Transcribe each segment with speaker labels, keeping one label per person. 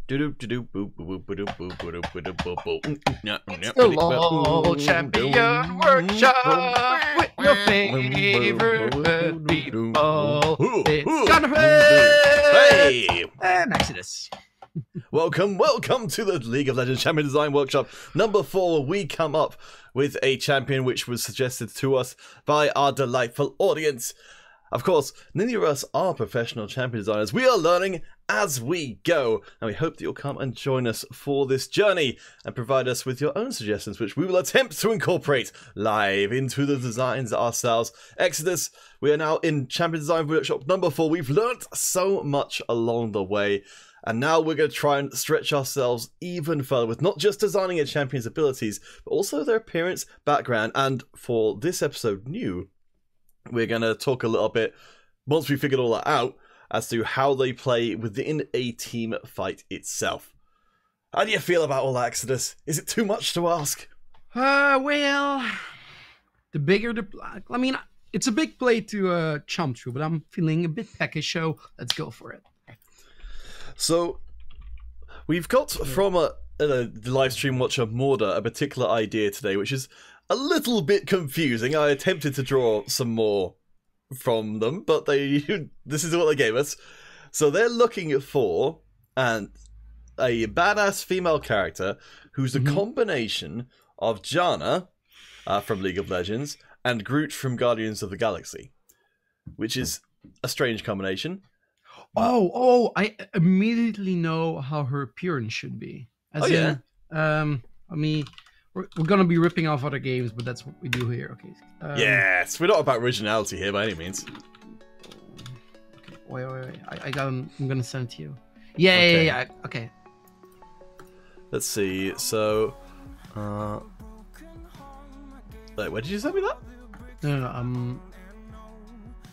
Speaker 1: The LoL Champion Workshop with your favorite people. It's Jonathan!
Speaker 2: Hey!
Speaker 1: And Exodus.
Speaker 2: Welcome to the League of Legends Champion Design Workshop number 4. We come up with a champion which was suggested to us by our delightful audience. Of course, neither of us are professional champion designers. We are learning as we go, and we hope that you'll come and join us for this journey and provide us with your own suggestions, which we will attempt to incorporate live into the designs ourselves. Exodus, we are now in Champion Design Workshop number 4. We've learnt so much along the way, and now we're going to try and stretch ourselves even further with not just designing a champion's abilities, but also their appearance, background, and for this episode new, we're going to talk a little bit, once we figured all that out, as to how they play within a team fight itself. How do you feel about all that, Exodus? Is it too much to ask?
Speaker 1: Well, the bigger the... I mean, it's a big play to chomp through, but I'm feeling a bit peckish, so let's go for it.
Speaker 2: So, we've got from the live stream watcher Morder a particular idea today, which is a little bit confusing. I attempted to draw some more from them, but this is what they gave us. So they're looking for a badass female character who's a combination of Janna from League of Legends and Groot from Guardians of the Galaxy, which is a strange combination.
Speaker 1: I immediately know how her appearance should be. I mean, we're gonna be ripping off other games, but that's what we do here. Okay.
Speaker 2: Yes, we're not about originality here by any means.
Speaker 1: Okay. Wait. I got him. I'm gonna send it to you. Yeah. Okay.
Speaker 2: Let's see. So, wait, where did you send me that?
Speaker 1: No.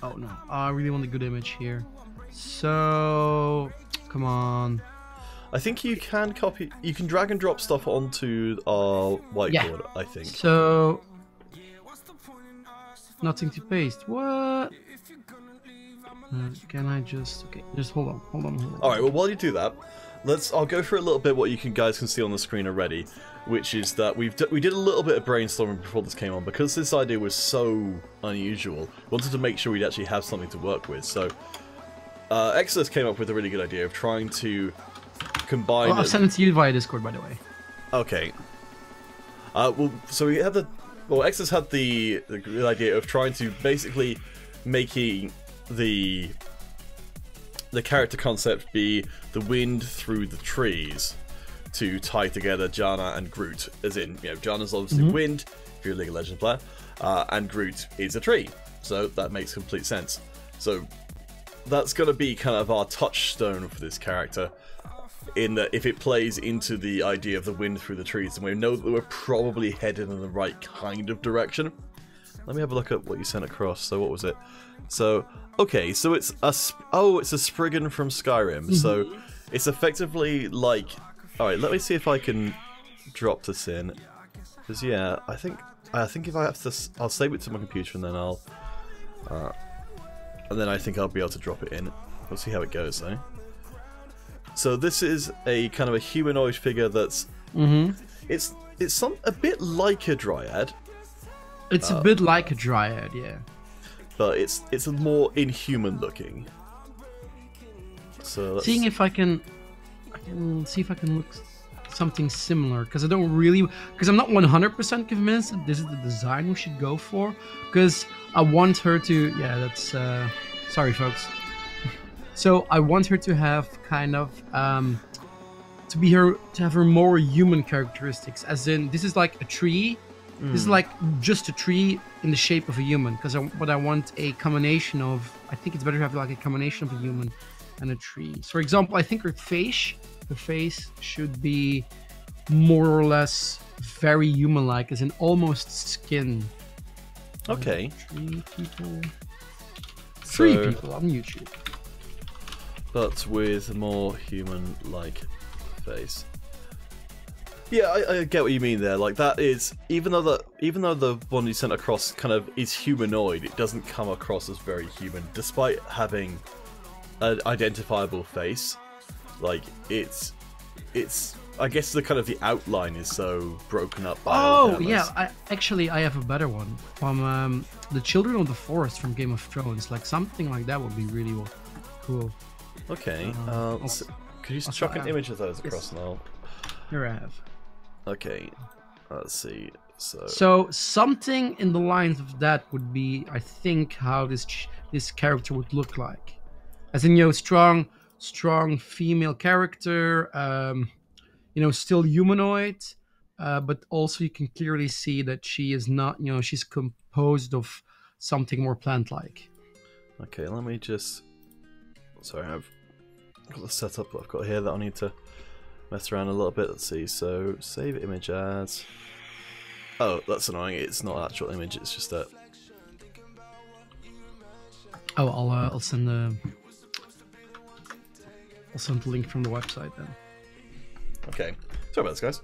Speaker 1: Oh no. I really want a good image here. So, come on.
Speaker 2: I think you can copy. You can drag and drop stuff onto our whiteboard. I think. So,
Speaker 1: nothing to paste. What? Can I just? Okay, just hold on.
Speaker 2: All right. Well, while you do that, I'll go through a little bit what you guys can see on the screen already, which is that we did a little bit of brainstorming before this came on because this idea was so unusual. We wanted to make sure we'd actually have something to work with. So, Exodus came up with a really good idea of trying to combine.
Speaker 1: I'll send it to you via Discord, by the way.
Speaker 2: Okay. So we had Exodus had the idea of trying to basically making the character concept be the wind through the trees to tie together Janna and Groot, as in, Janna's obviously wind if you're a League of Legends player, and Groot is a tree, so that makes complete sense. So that's going to be kind of our touchstone for this character, in that if it plays into the idea of the wind through the trees, and we know that we're probably headed in the right kind of direction. Let me have a look at what you sent across. So what was it? So, okay, so it's a Spriggan from Skyrim. So it's effectively like... Alright, let me see if I can drop this in. Because, yeah, I think if I have to... I'll save it to my computer and then I'll... and then I think I'll be able to drop it in. We'll see how it goes, though. So this is a kind of a humanoid figure that's... It's a bit like a dryad.
Speaker 1: It's a bit like a dryad, yeah.
Speaker 2: But it's a more inhuman looking. So
Speaker 1: seeing if I can see if I can look something similar, because I'm not 100% convinced that this is the design we should go for, because I want her to, that's sorry folks. So I want her to have kind of to have her more human characteristics, as in this is like a tree. This is like just a tree in the shape of a human, because what I want a combination of, I think it's better to have like a combination of a human and a tree. So for example, I think her face should be more or less very human-like, as in almost skin.
Speaker 2: Okay.
Speaker 1: Three people on YouTube.
Speaker 2: But with more human-like face. Yeah, I get what you mean there. Like, that is, even though the one you sent across kind of is humanoid, it doesn't come across as very human, despite having an identifiable face. Like, it's it's I guess the kind of the outline is so broken up by
Speaker 1: Oh yeah, I have a better one from the Children of the Forest from Game of Thrones. Like something like that would be really cool.
Speaker 2: Okay, could you chuck an image of those across now?
Speaker 1: Here I have.
Speaker 2: Okay, let's see.
Speaker 1: So something in the lines of that would be, I think, how this character would look like, as in, you know, strong female character, you know, still humanoid, but also you can clearly see that she is not, you know, she's composed of something more plant-like.
Speaker 2: Okay, let me just. Sorry, I've got the setup I've got here that I need to mess around a little bit. Let's see. So save image as. Oh, that's annoying. It's not an actual image. It's just that.
Speaker 1: Oh, I'll send the link from the website then.
Speaker 2: Okay, sorry about this, guys.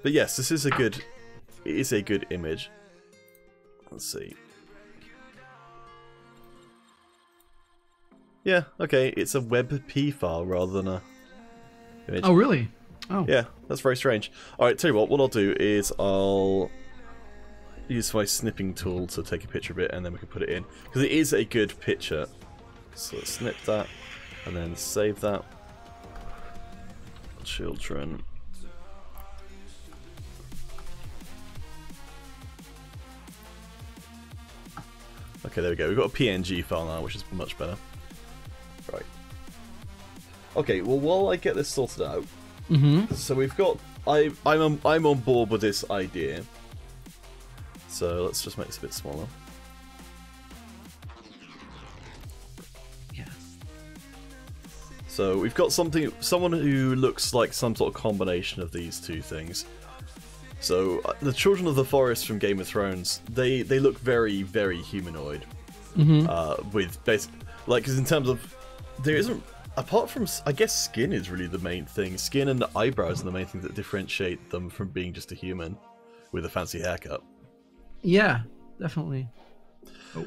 Speaker 2: But yes, this is a good. It is a good image. Let's see. Yeah, okay, it's a WebP file rather than a image.
Speaker 1: Oh, really? Oh.
Speaker 2: Yeah, that's very strange. Alright, tell you what I'll do is I'll use my snipping tool to take a picture of it and then we can put it in. Because it is a good picture. So let's snip that and then save that. Children. Okay, there we go. We've got a PNG file now, which is much better. Right. Okay, well, while I get this sorted out, so we've got. I'm on board with this idea. So let's just make this a bit smaller.
Speaker 1: Yeah.
Speaker 2: So we've got someone who looks like some sort of combination of these two things. So the Children of the Forest from Game of Thrones, they look very, very humanoid. With basic, like, because in terms of, there isn't, apart from, I guess skin is really the main thing. Skin and eyebrows are the main thing that differentiate them from being just a human with a fancy haircut.
Speaker 1: Yeah, definitely. Oh.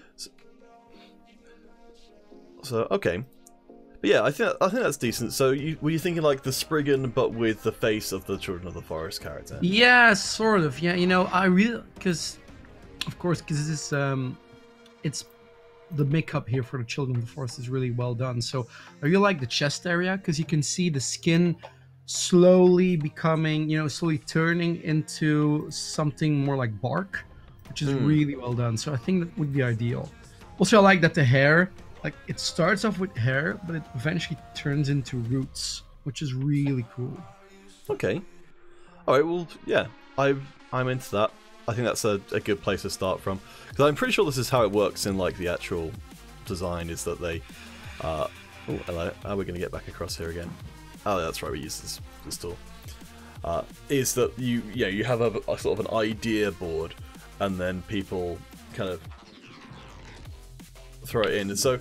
Speaker 2: So okay. But yeah, I think that's decent. So were you thinking like the Spriggan, but with the face of the Children of the Forest character?
Speaker 1: Yeah, sort of. Yeah, you know, I really, because this is it's the makeup here for the Children of the Forest is really well done. So I really like the chest area because you can see the skin slowly becoming, you know, slowly turning into something more like bark, which is really well done. So I think that would be ideal. Also, I like that the hair. Like, it starts off with hair, but it eventually turns into roots, which is really cool.
Speaker 2: Okay. Alright, well, yeah. I'm into that. I think that's a good place to start from. Because I'm pretty sure this is how it works in, like, the actual design, is that they... oh, hello. How are we going to get back across here again? Oh, that's right, we use this tool. Is that you have a sort of an idea board, and then people kind of throw it in. And so,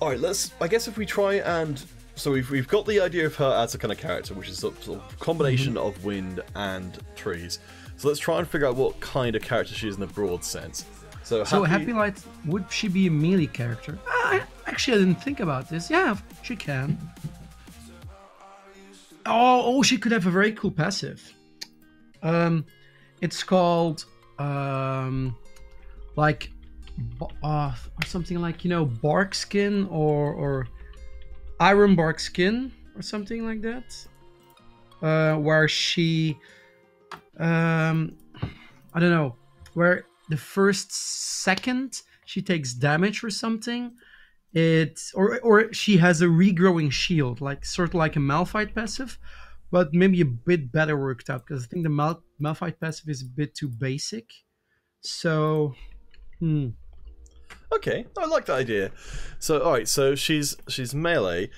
Speaker 2: alright, I guess if we try and, so we've got the idea of her as a kind of character, which is sort of combination of wind and trees. So let's try and figure out what kind of character she is in a broad sense. So
Speaker 1: Happy Light, would she be a melee character? Actually, I didn't think about this. Yeah, she can. Oh, she could have a very cool passive. It's called like or something like, you know, bark skin or iron bark skin or something like that. Where she, I don't know, where the first second she takes damage or something. Or she has a regrowing shield, like sort of like a Malphite passive, but maybe a bit better worked out, because I think the Malphite passive is a bit too basic. So,
Speaker 2: okay, I like that idea. So, all right, so she's melee.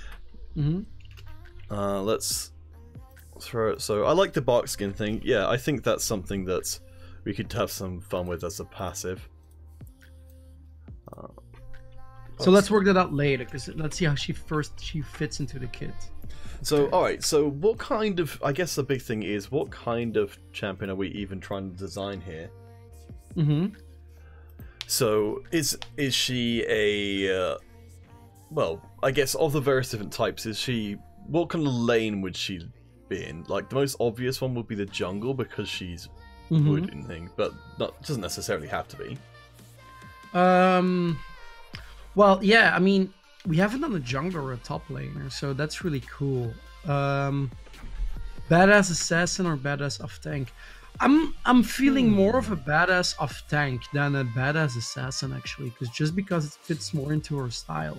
Speaker 2: Let's throw it. So, I like the bark skin thing. Yeah, I think that's something that we could have some fun with as a passive.
Speaker 1: So let's work that out later, because let's see how she fits into the kit.
Speaker 2: So, alright, so what kind of, I guess the big thing is, what kind of champion are we even trying to design here? So, is she a, well, I guess of the various different types, is she what kind of lane would she be in? Like, the most obvious one would be the jungle because she's wood and thing, but doesn't necessarily have to be.
Speaker 1: Well, yeah, I mean, we haven't done a jungler or a top laner, so that's really cool. Badass assassin or badass off tank? I'm feeling more of a badass off tank than a badass assassin, actually, because it fits more into her style.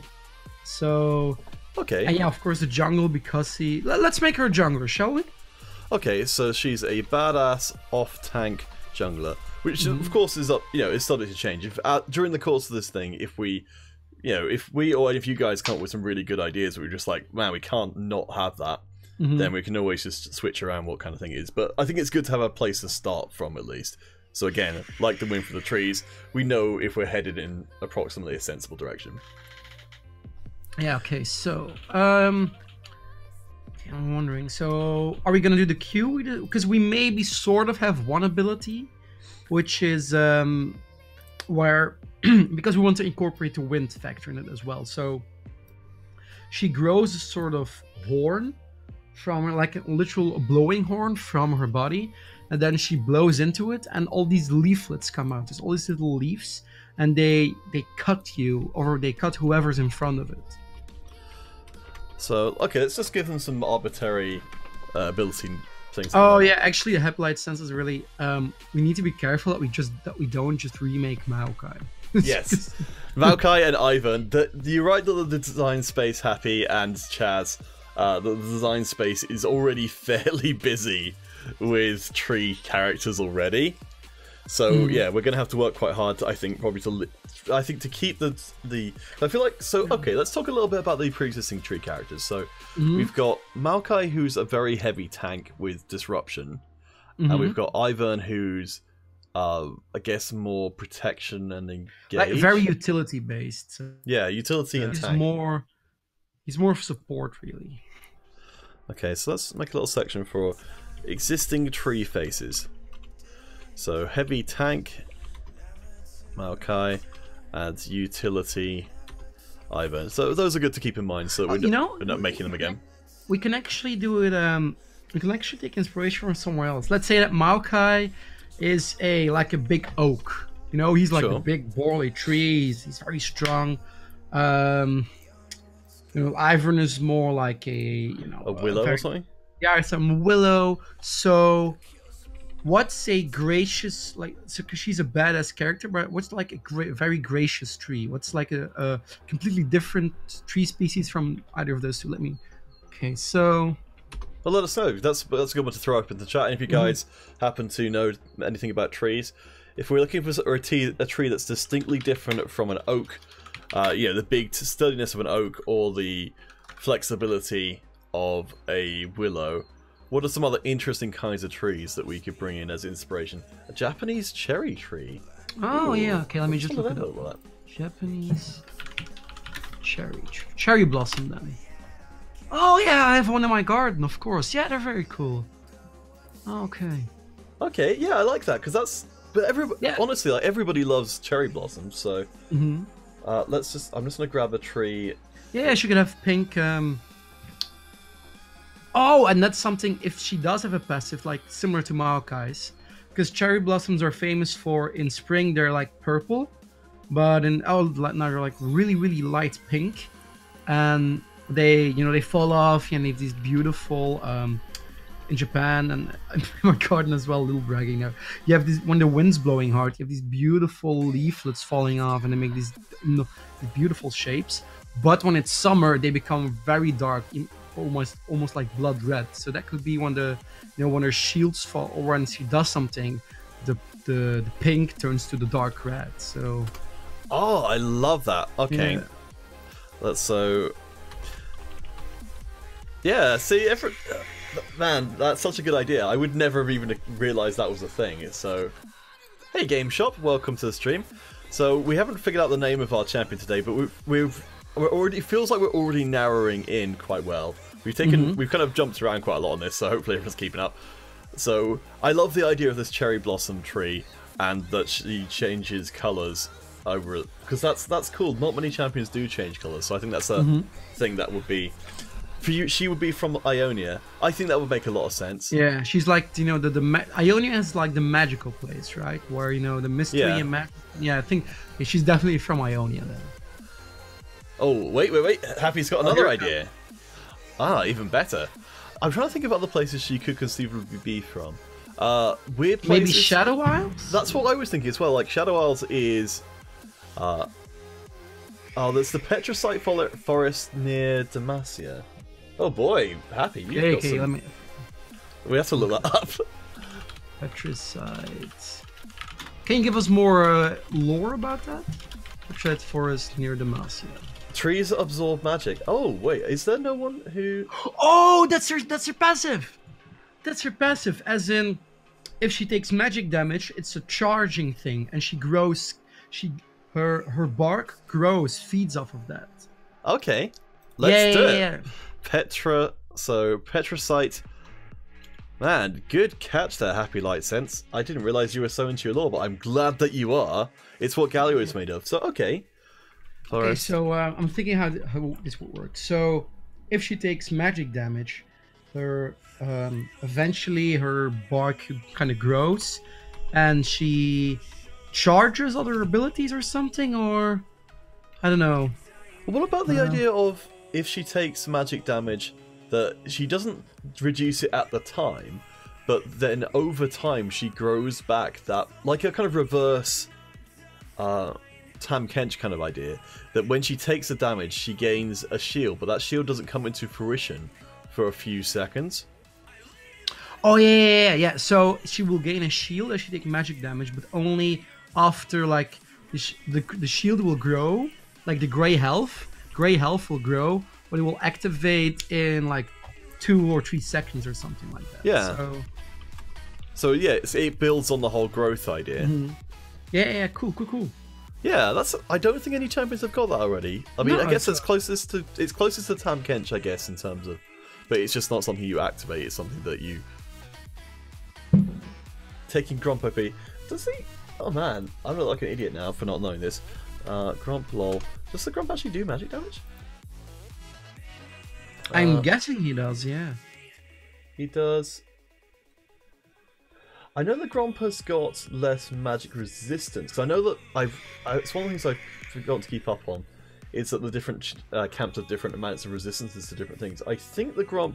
Speaker 1: So
Speaker 2: okay,
Speaker 1: and yeah, of course the jungle, because let's make her a jungler, shall we?
Speaker 2: Okay, so she's a badass off tank jungler, which of course is up, is starting to change. If during the course of this thing, if we or if you guys come up with some really good ideas, we're just like, man, we can't not have that. Then we can always just switch around what kind of thing it is. But I think it's good to have a place to start from at least. So again, like the wind for the trees, we know if we're headed in approximately a sensible direction.
Speaker 1: Yeah. Okay. So I'm wondering. So are we gonna do the Q? Because we maybe sort of have one ability, which is where because we want to incorporate the wind factor in it as well. So she grows a sort of horn from her, like a literal blowing horn from her body, and then she blows into it, and all these leaflets come out. There's all these little leaves, and they cut you, or they cut whoever's in front of it. So
Speaker 2: okay, let's just give them some arbitrary ability things.
Speaker 1: Oh yeah, actually the Hepalite stance is really we need to be careful that we don't just remake Maokai.
Speaker 2: Yes, Maokai and Ivan. You're right that the design space Happy and Chaz, the design space is already fairly busy with tree characters already. So yeah, we're gonna have to work quite hard. I think probably to keep the. I feel like so. Okay, let's talk a little bit about the pre-existing tree characters. So we've got Maokai, who's a very heavy tank with disruption, and we've got Ivan, who's I guess more protection and engage.
Speaker 1: Like very utility based. So
Speaker 2: yeah, utility and tank.
Speaker 1: He's more support really.
Speaker 2: Okay, so let's make a little section for existing tree faces. So heavy tank, Maokai, and utility, Ivan. So those are good to keep in mind, so we're not making them again.
Speaker 1: We can actually do it. We can actually take inspiration from somewhere else. Let's say that Maokai is like a big oak. He's like a big burly tree. He's very strong. Ivan is more like a
Speaker 2: willow or something.
Speaker 1: Yeah, some willow. So what's a gracious because she's a badass character, but what's like a very gracious tree? What's like a completely different tree species from either of those two? Okay, so
Speaker 2: well, let us know. That's a good one to throw up in the chat. And if you guys happen to know anything about trees, if we're looking for a tree that's distinctly different from an oak, the big sturdiness of an oak or the flexibility of a willow, what are some other interesting kinds of trees that we could bring in as inspiration? A Japanese cherry tree.
Speaker 1: Oh, ooh, yeah. Okay, let me just look it up. Japanese cherry blossom, then. Oh, yeah, I have one in my garden, of course. Yeah, they're very cool. Okay.
Speaker 2: Okay, yeah, I like that, because that's... But honestly, like, everybody loves cherry blossoms, so... I'm just going to grab a tree.
Speaker 1: Yeah, she could have pink... Oh, and that's something, if she does have a passive, like, similar to Maokai's. Because cherry blossoms are famous for, in spring, they're, like, purple. But now they're, like, really, really light pink. And they, they fall off, and they have these beautiful... in Japan and in my garden as well, a little bragging now. You have these, when the wind's blowing hard, you have these beautiful leaflets falling off, and they make these beautiful shapes. But when it's summer, they become very dark, almost like blood red. So that could be when when her shields fall, or when she does something, the pink turns to the dark red. So
Speaker 2: oh, I love that. Okay, that's so. Yeah, see, man, that's such a good idea. I would never have even realised that was a thing. So, hey, Game Shop, welcome to the stream. So we haven't figured out the name of our champion today, but we're already. It feels like we're already narrowing in quite well. We've kind of jumped around quite a lot on this, so hopefully everyone's keeping up. So I love the idea of this cherry blossom tree, and that she changes colours over it, because that's cool. Not many champions do change colours, so I think that's a thing that would be For you, she would be from Ionia. I think that would make a lot of sense.
Speaker 1: Yeah, she's like, you know, Ionia is like the magical place, right? Where, you know, the mystery and magic. Yeah, I think she's definitely from Ionia then.
Speaker 2: Oh, wait. Happy's got another idea. Ah, even better. I'm trying to think of other places she could conceivably be from. Weird places.
Speaker 1: Maybe Shadow Isles?
Speaker 2: That's what I was thinking as well. Like, Shadow Isles is... oh, there's the Petrosite Forest near Demacia. Oh boy, Happy, you've got some...
Speaker 1: let me...
Speaker 2: We have to look that up.
Speaker 1: Petrosite... Can you give us more lore about that? Petrosite Forest near Demacia.
Speaker 2: Trees absorb magic. Oh, wait, is there no one who...
Speaker 1: Oh, that's her passive! That's her passive, as in, if she takes magic damage, it's a charging thing, and she grows... Her bark grows, feeds off of that.
Speaker 2: Okay, let's do it. Petrosite. Man, good catch there, Happy Light Sense. I didn't realize you were so into your lore, but I'm glad that you are. It's what Galio is made of. So, okay.
Speaker 1: Okay, so I'm thinking how this would work. So, if she takes magic damage, her eventually her bark kind of grows, and she charges other abilities or something, or I don't know.
Speaker 2: What about the idea of if she takes magic damage, that she doesn't reduce it at the time, but then over time she grows back that, like a kind of reverse Tam Kench kind of idea, that when she takes the damage she gains a shield, but that shield doesn't come into fruition for a few seconds.
Speaker 1: Oh yeah. So she will gain a shield as she takes magic damage, but only after, like, the shield will grow, like the gray health will grow, but it will activate in like 2 or 3 seconds or something like that.
Speaker 2: Yeah. So yeah, it builds on the whole growth idea.
Speaker 1: Mm-hmm. Yeah, cool.
Speaker 2: Yeah, I don't think any champions have got that already. I mean, I guess it's closest to Tam Kench, I guess, in terms of, but it's just not something you activate. It's something that you taking Gromp OP. Does he? Oh man, I'm not like an idiot now for not knowing this. Gromp lol. Does the Gromp actually do magic damage?
Speaker 1: I'm guessing he does, yeah.
Speaker 2: He does. I know the Gromp has got less magic resistance, because I know that it's one of the things I've forgotten to keep up on, is that the different camps have different amounts of resistances to different things. I think the Gromp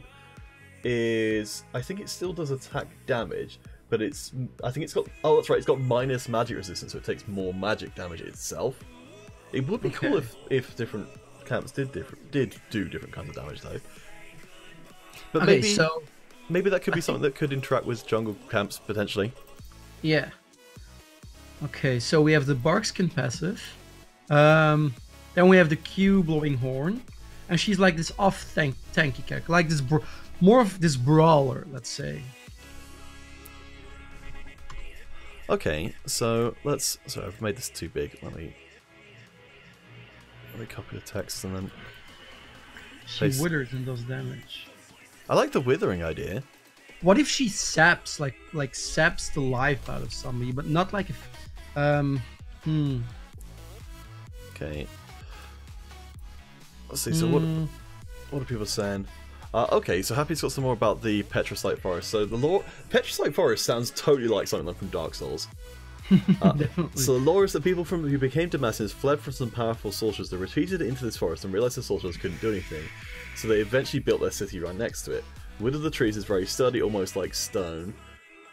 Speaker 2: is... I think it still does attack damage, but I think it's got... Oh, that's right, it's got minus magic resistance, so it takes more magic damage itself. It would be cool if different camps did do different kinds of damage, though. But maybe that could be something that could interact with jungle camps, potentially.
Speaker 1: Yeah. Okay, so we have the Barkskin passive. Then we have the Q blowing horn. And she's like this tanky character. Like this, more of this brawler, let's say.
Speaker 2: Okay, so sorry, I've made this too big. Let me copy the text and then...
Speaker 1: She withers and does damage.
Speaker 2: I like the withering idea.
Speaker 1: What if she saps, like saps the life out of somebody, but not like if...
Speaker 2: Okay. Let's see, so what are people saying? Okay, so Happy's got some more about the Petrosite Forest. So the lore... Petrosite Forest sounds totally like something from Dark Souls. So the lore is that people who became Demacians fled from some powerful sorcerers that retreated into this forest and realized the sorcerers couldn't do anything, so they eventually built their city right next to it. Wood of the trees is very sturdy, almost like stone.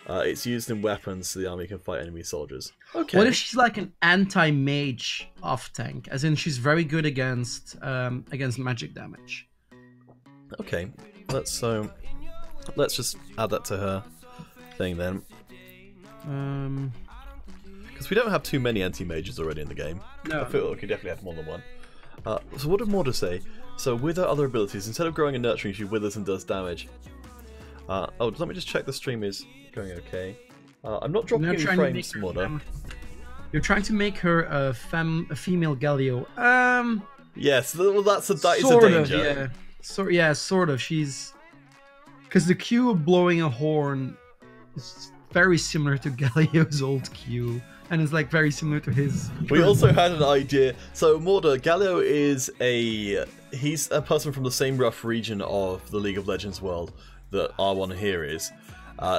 Speaker 2: It's used in weapons so the army can fight enemy soldiers. Okay.
Speaker 1: What if she's like an anti-mage off-tank, as in she's very good against magic damage?
Speaker 2: Okay, let's just add that to her thing then. Because we don't have too many anti-mages already in the game.
Speaker 1: No.
Speaker 2: I feel like we could definitely have more than one. So what did Morder say? So with her other abilities, instead of growing and nurturing, she withers and does damage. Oh, let me just check the stream is going okay. I'm not dropping any frames, Morder.
Speaker 1: You're trying to make her a female Galio.
Speaker 2: Yes, well, that is a danger.
Speaker 1: Yeah. Sort of. She's... Because the Q of blowing a horn is very similar to Galio's old Q. and it's like very similar to his.
Speaker 2: We also had an idea. So Morder, Galio is he's a person from the same rough region of the League of Legends world that our one here is.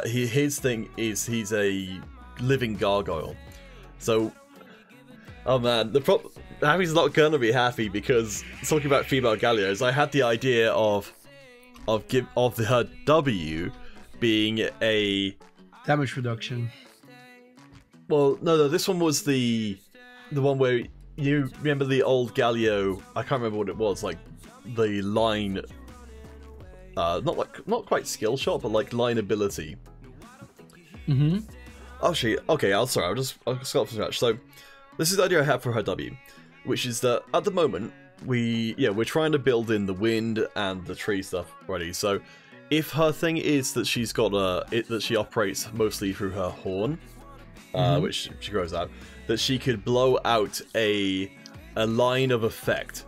Speaker 2: His thing is he's a living gargoyle. So, oh man, Happy's not gonna be happy because talking about female Galios, I had the idea of her W being a
Speaker 1: damage reduction.
Speaker 2: Well, no, this one was the one where you remember the old Galio. I can't remember what it was, like the line. Not quite skill shot, but like line ability.
Speaker 1: Mm-hmm.
Speaker 2: Actually, okay, I'll start from scratch. So, this is the idea I have for her W, which is that at the moment we're trying to build in the wind and the tree stuff already. So, if her thing is that she's got that she operates mostly through her horn, which she grows out, that she could blow out a line of effect.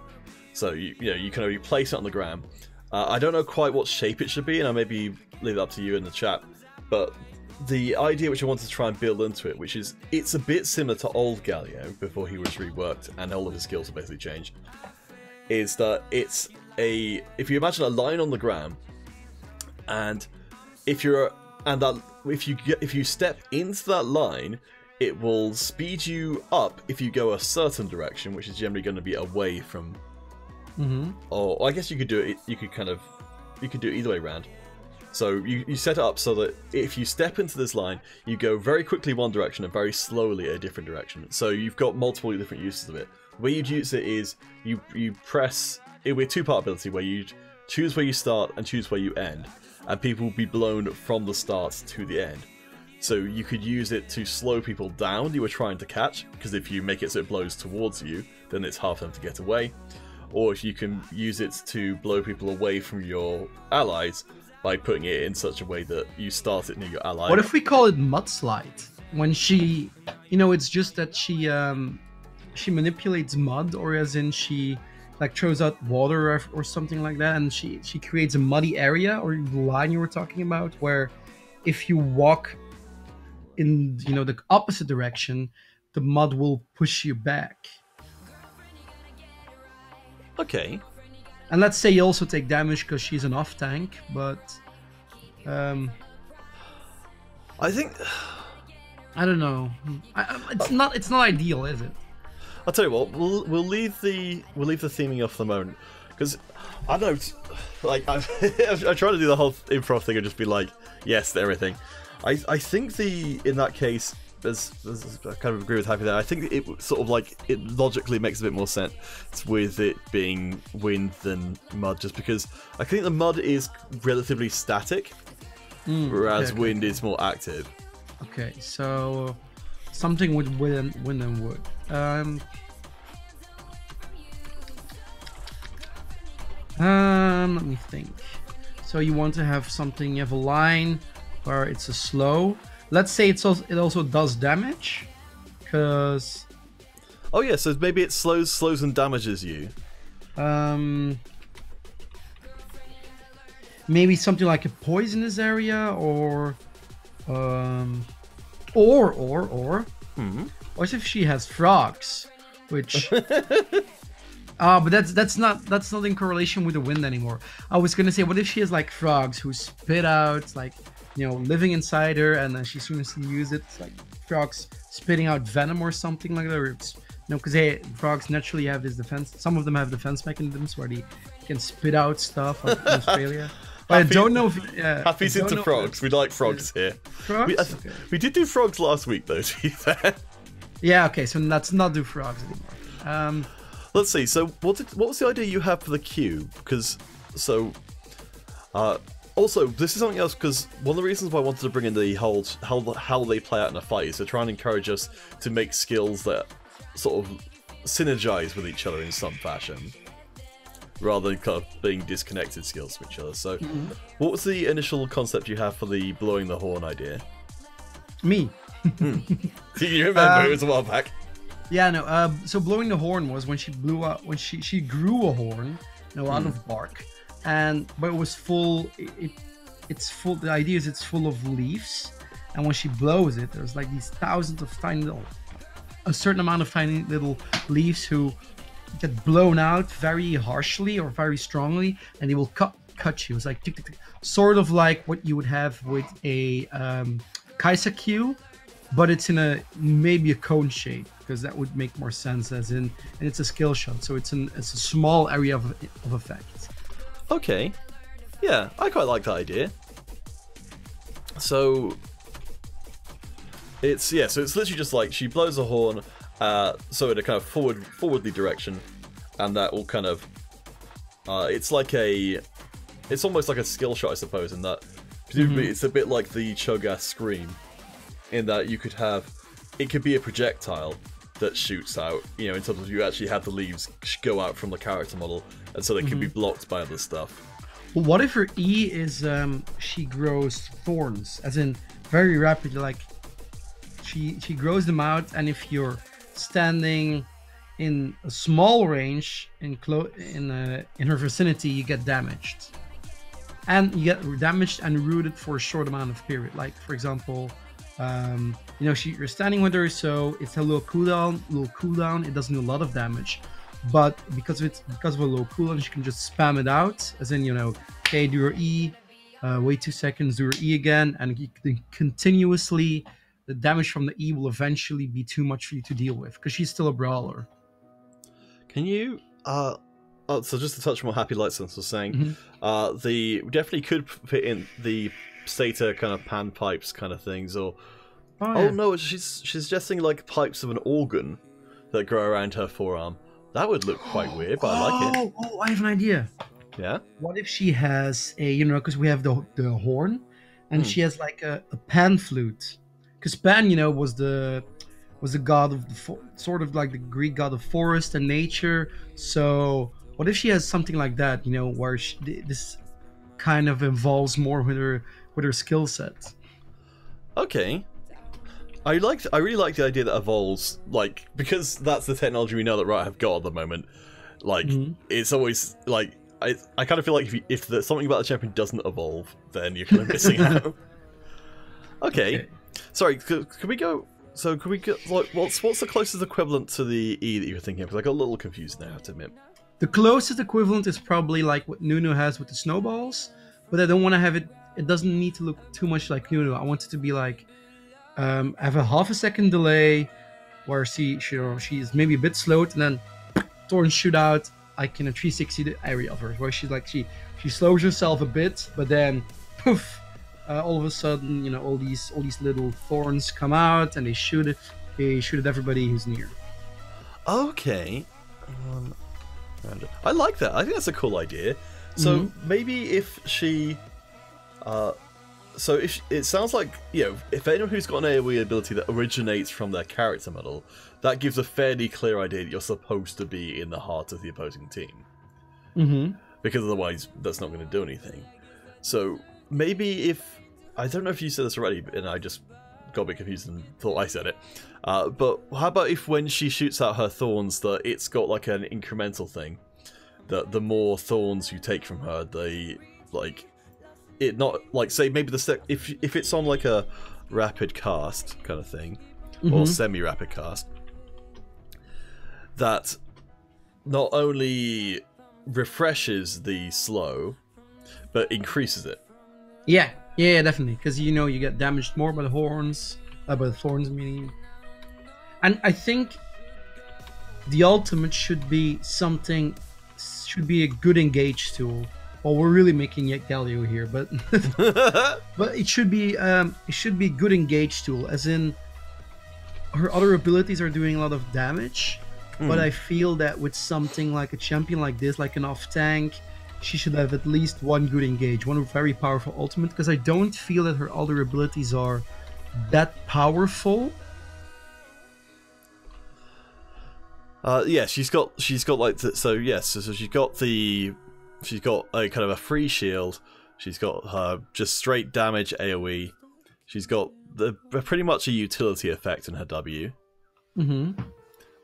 Speaker 2: So you can only place it on the ground. I don't know quite what shape it should be, and I'll maybe leave it up to you in the chat. But the idea which I wanted to try and build into it, which is it's a bit similar to old Galio before he was reworked and all of his skills have basically changed, is that if you imagine a line on the ground, and if you step into that line, it will speed you up if you go a certain direction, which is generally going to be away from. Or I guess you could do it. You could do it either way around. So you set it up so that if you step into this line, you go very quickly one direction and very slowly a different direction. So you've got multiple different uses of it. The way you'd use it is you press it with two-part ability where you choose where you start and choose where you end, and people will be blown from the start to the end. So you could use it to slow people down you were trying to catch, because if you make it so it blows towards you, then it's hard for them to get away. Or if you can use it to blow people away from your allies by putting it in such a way that you start it near your ally.
Speaker 1: What if we call it mudslide? When she, it's just that she manipulates mud, or as in she like throws out water or something like that, and she creates a muddy area, or the line you were talking about, where if you walk in the opposite direction, the mud will push you back.
Speaker 2: Okay.
Speaker 1: And let's say you also take damage because she's an off tank, but
Speaker 2: I think
Speaker 1: I don't know. It's not ideal, is it?
Speaker 2: I'll tell you what. We'll leave the theming off for the moment, because I don't like I'm trying to do the whole improv thing and just be like yes to everything. I think in that case, as I kind of agree with Happy there. I think it sort of like it logically makes a bit more sense with it being wind than mud, just because I think the mud is relatively static, whereas wind is more active.
Speaker 1: Okay, so something with wind and wood. Let me think. So you want to have something. You have a line where it's a slow. Let's say it also does damage, because.
Speaker 2: Oh yeah, so maybe it slows and damages you.
Speaker 1: Maybe something like a poisonous area, or what if she has frogs, which. But that's not in correlation with the wind anymore. I was gonna say, what if she has like frogs who spit out like. Living inside her, and then as soon as you use it, it's like frogs spitting out venom or something like that. Or because frogs naturally have this defense. Some of them have defense mechanisms where they can spit out stuff like in Australia. But I don't know if...
Speaker 2: Happy's into frogs. We like frogs here.
Speaker 1: Frogs?
Speaker 2: We did do frogs last week, though, to be fair.
Speaker 1: Yeah, okay, so let's not do frogs anymore.
Speaker 2: Let's see, so what was the idea you had for the queue? Because, also, this is something else, because one of the reasons why I wanted to bring in the whole how they play out in a fight is to try and encourage us to make skills that sort of synergize with each other in some fashion, rather than kind of being disconnected skills from each other. So, what was the initial concept you have for the blowing the horn idea?
Speaker 1: Me.
Speaker 2: Do you remember? It was a while back.
Speaker 1: Yeah, no. So blowing the horn was when she blew up, when she grew a horn, out of bark. But it was full. It's full. The idea is it's full of leaves, and when she blows it, there's like these thousands of tiny little, a certain amount of tiny little leaves who get blown out very harshly or very strongly, and they will cut you. It's like tick, tick, tick. Sort of like what you would have with a Kaisa Q, but it's in maybe a cone shape, because that would make more sense, as in, and it's a skill shot, so it's a small area of effect.
Speaker 2: Okay, yeah, I quite like that idea. So it's literally just like she blows a horn, so in a kind of forwardly direction, and that will kind of it's almost like a skill shot, I suppose, in that presumably it's a bit like the Cho'Gath Scream, in that you could have it could be a projectile that shoots out, you know, in terms of you actually have the leaves go out from the character model, and so they can be blocked by other stuff.
Speaker 1: Well, what if her E is she grows thorns, as in very rapidly, like she grows them out, and if you're standing in a small range in her vicinity, you get damaged. And you get damaged and rooted for a short amount of period. Like, for example, you know, you're standing with her, so it's a little cooldown. It doesn't do a lot of damage, but because of a low cooldown, she can just spam it out, as in, you know, okay, do your E, wait 2 seconds, do your E again, and you can continuously. The damage from the E will eventually be too much for you to deal with, because she's still a brawler.
Speaker 2: Can you so just to touch on what Happy Light Sense was saying, we definitely could fit in the Stater kind of pan pipes kind of things, or no, she's suggesting like pipes of an organ that grow around her forearm. That would look quite weird, but I like it.
Speaker 1: Oh, I have an idea.
Speaker 2: Yeah.
Speaker 1: What if she has a, you know, because we have the horn, and she has like a pan flute, because Pan, you know, was the god of the sort of like the Greek god of forest and nature. So what if she has something like that, you know, where this kind of involves more with her skill set?
Speaker 2: Okay. I really like the idea that evolves, like, because that's the technology we know that Riot have got at the moment. Like, it's always like I kind of feel like if something about the champion doesn't evolve, then you're kind of missing out. Okay. Sorry, could we go? So could we go? Like, what's the closest equivalent to the E that you were thinking of? Because I got a little confused now, I have to admit.
Speaker 1: The closest equivalent is probably like what Nunu has with the snowballs, but I don't want to have it. It doesn't need to look too much like Nunu. I want it to be like have a half a second delay, where she's maybe a bit slowed, and then thorns shoot out like in a 360 area of her, where she's like she slows herself a bit, but then poof. All of a sudden, you know, all these little thorns come out, and they shoot at everybody who's near.
Speaker 2: Okay, I like that. I think that's a cool idea. So maybe if she, it sounds like, you know, if anyone who's got an AoE ability that originates from their character model, that gives a fairly clear idea that you're supposed to be in the heart of the opposing team. Because otherwise, that's not going to do anything. So maybe if, I don't know if you said this already, and I just got a bit confused and thought I said it, but how about if when she shoots out her thorns, that it's got like an incremental thing, that the more thorns you take from her, it not, like, say maybe if it's on like a rapid cast kind of thing, or semi-rapid cast, that not only refreshes the slow, but increases it.
Speaker 1: Yeah, definitely, because, you know, you get damaged more by the horns, by the thorns, meaning. And I think the ultimate should be a good engage tool. Well, we're really making Galio here, but but it should be a good engage tool, as in her other abilities are doing a lot of damage, but I feel that with something like a champion like this, like an off tank, she should have at least one good engage, one very powerful ultimate, because I don't feel that her other abilities are that powerful.
Speaker 2: Yeah, she's got like so yes, so she's got a kind of a free shield. She's got her just straight damage AoE. She's got pretty much a utility effect in her W.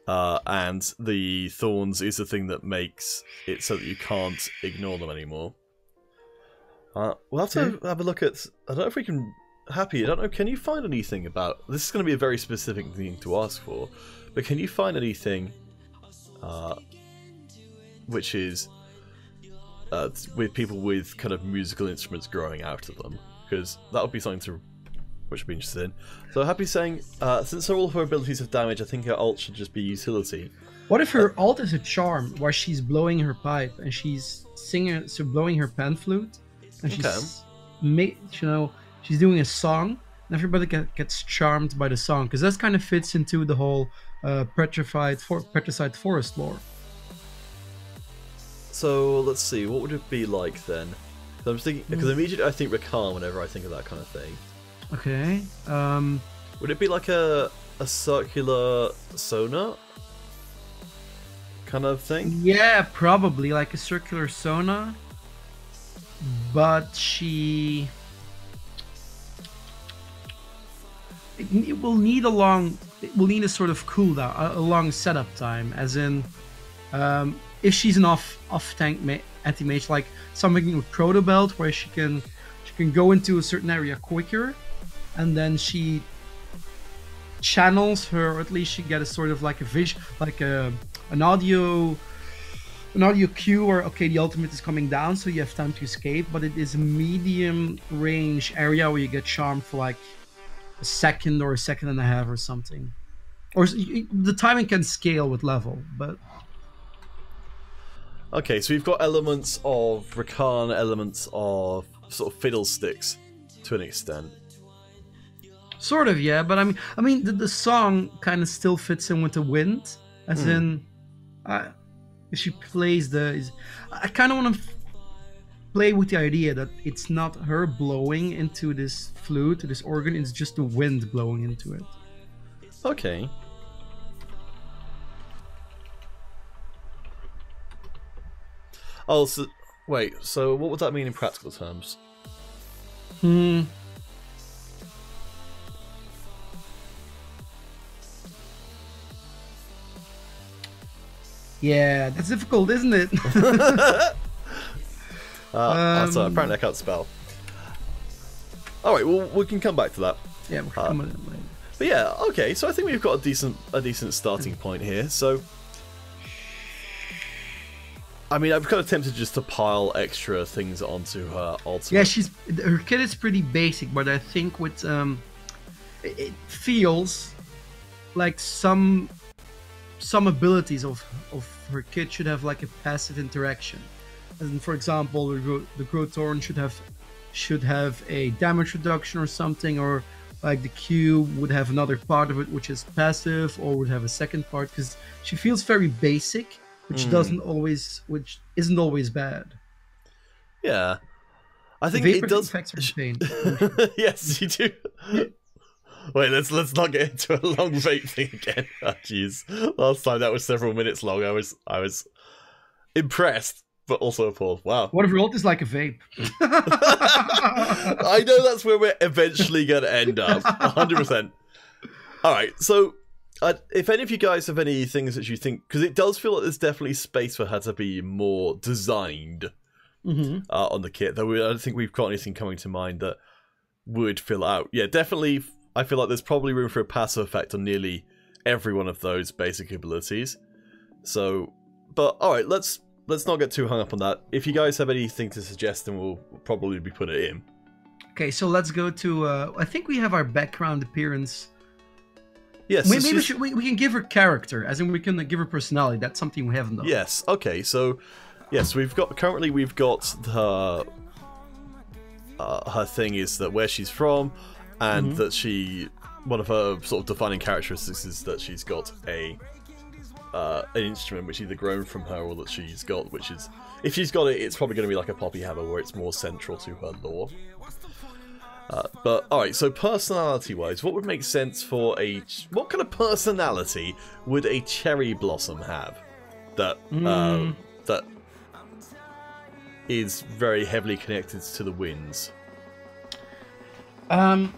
Speaker 2: And the thorns is the thing that makes it so that you can't ignore them anymore. We'll have to have a look at. I don't know if we can Happy, I don't know, can you find anything about... This is going to be a very specific thing to ask for, but can you find anything which is with people with kind of musical instruments growing out of them? Because that would be something to... which I'd be interested in. So Happy saying, since all of her abilities have damage, I think her ult should just be utility.
Speaker 1: What if her ult is a charm where she's blowing her pipe and she's singing, so blowing her pan flute, and she's, she's doing a song, and everybody gets charmed by the song, because that kind of fits into the whole petrified forest lore.
Speaker 2: So let's see, what would it be like then? So I'm thinking, because immediately I think Rakan whenever I think of that kind of thing.
Speaker 1: Okay.
Speaker 2: Would it be like a circular Sona kind of thing?
Speaker 1: Yeah, probably like a circular Sona, but she... It will need a long... It will need a sort of cooldown, a long setup time, as in... if she's an off-tank anti-mage, like something with Proto Belt, where she can go into a certain area quicker, and then she channels her, or at least she get a sort of like a vision, like an audio cue where, okay, the ultimate is coming down, so you have time to escape, but it is a medium range area where you get charmed for like a second or a second and a half or something. Or the timing can scale with level, but...
Speaker 2: Okay, so we've got elements of Rakan, elements of sort of fiddlesticks to an extent.
Speaker 1: Sort of, yeah, but I mean, the song kind of still fits in with the wind, as in, if she plays I kind of want to play with the idea that it's not her blowing into this flute, to this organ, it's just the wind blowing into it.
Speaker 2: Okay. Oh, so, wait, so what would that mean in practical terms?
Speaker 1: Yeah, that's difficult, isn't it?
Speaker 2: So apparently I can't spell. Alright, well, we can come back to that.
Speaker 1: Yeah, we'll come on it later.
Speaker 2: But yeah, okay, so I think we've got a decent starting point here, so... I mean, I'm kind of tempted just to pile extra things onto her ultimate.
Speaker 1: Yeah, her kit is pretty basic, but I think with it feels like some abilities of her kit should have like a passive interaction. As in, for example, the Groot Thorn should have a damage reduction or something, or like the Q would have another part of it which is passive, or would have a second part, because she feels very basic. Which isn't always bad.
Speaker 2: Yeah, I think it does. Yes, you do. Wait, let's not get into a long vape thing again. Oh, jeez, last time that was several minutes long. I was impressed, but also appalled. Wow.
Speaker 1: What if your ult is like a vape?
Speaker 2: I know that's where we're eventually gonna end up. 100%. All right, so. If any of you guys have any things that you think, because it does feel like there's definitely space for her to be more designed on the kit, though I don't think we've got anything coming to mind that would fill out. Yeah, definitely, I feel like there's probably room for a passive effect on nearly every one of those basic abilities. So, but alright, let's not get too hung up on that. If you guys have anything to suggest, then we'll probably be putting it in.
Speaker 1: Okay, so let's go to, I think we have our background appearance.
Speaker 2: Yes,
Speaker 1: maybe we can give her character, as in we can give her personality. That's something we haven't done.
Speaker 2: Yes. Okay. So, yes, we've got her. Her thing is that where she's from, and that one of her sort of defining characteristics is that she's got an instrument which either grown from her or that she's got, which is, if she's got it, it's probably going to be like a poppy hammer where it's more central to her lore. But alright, so personality-wise, what would make sense for what kind of personality would a cherry blossom have that that is very heavily connected to the winds?
Speaker 1: I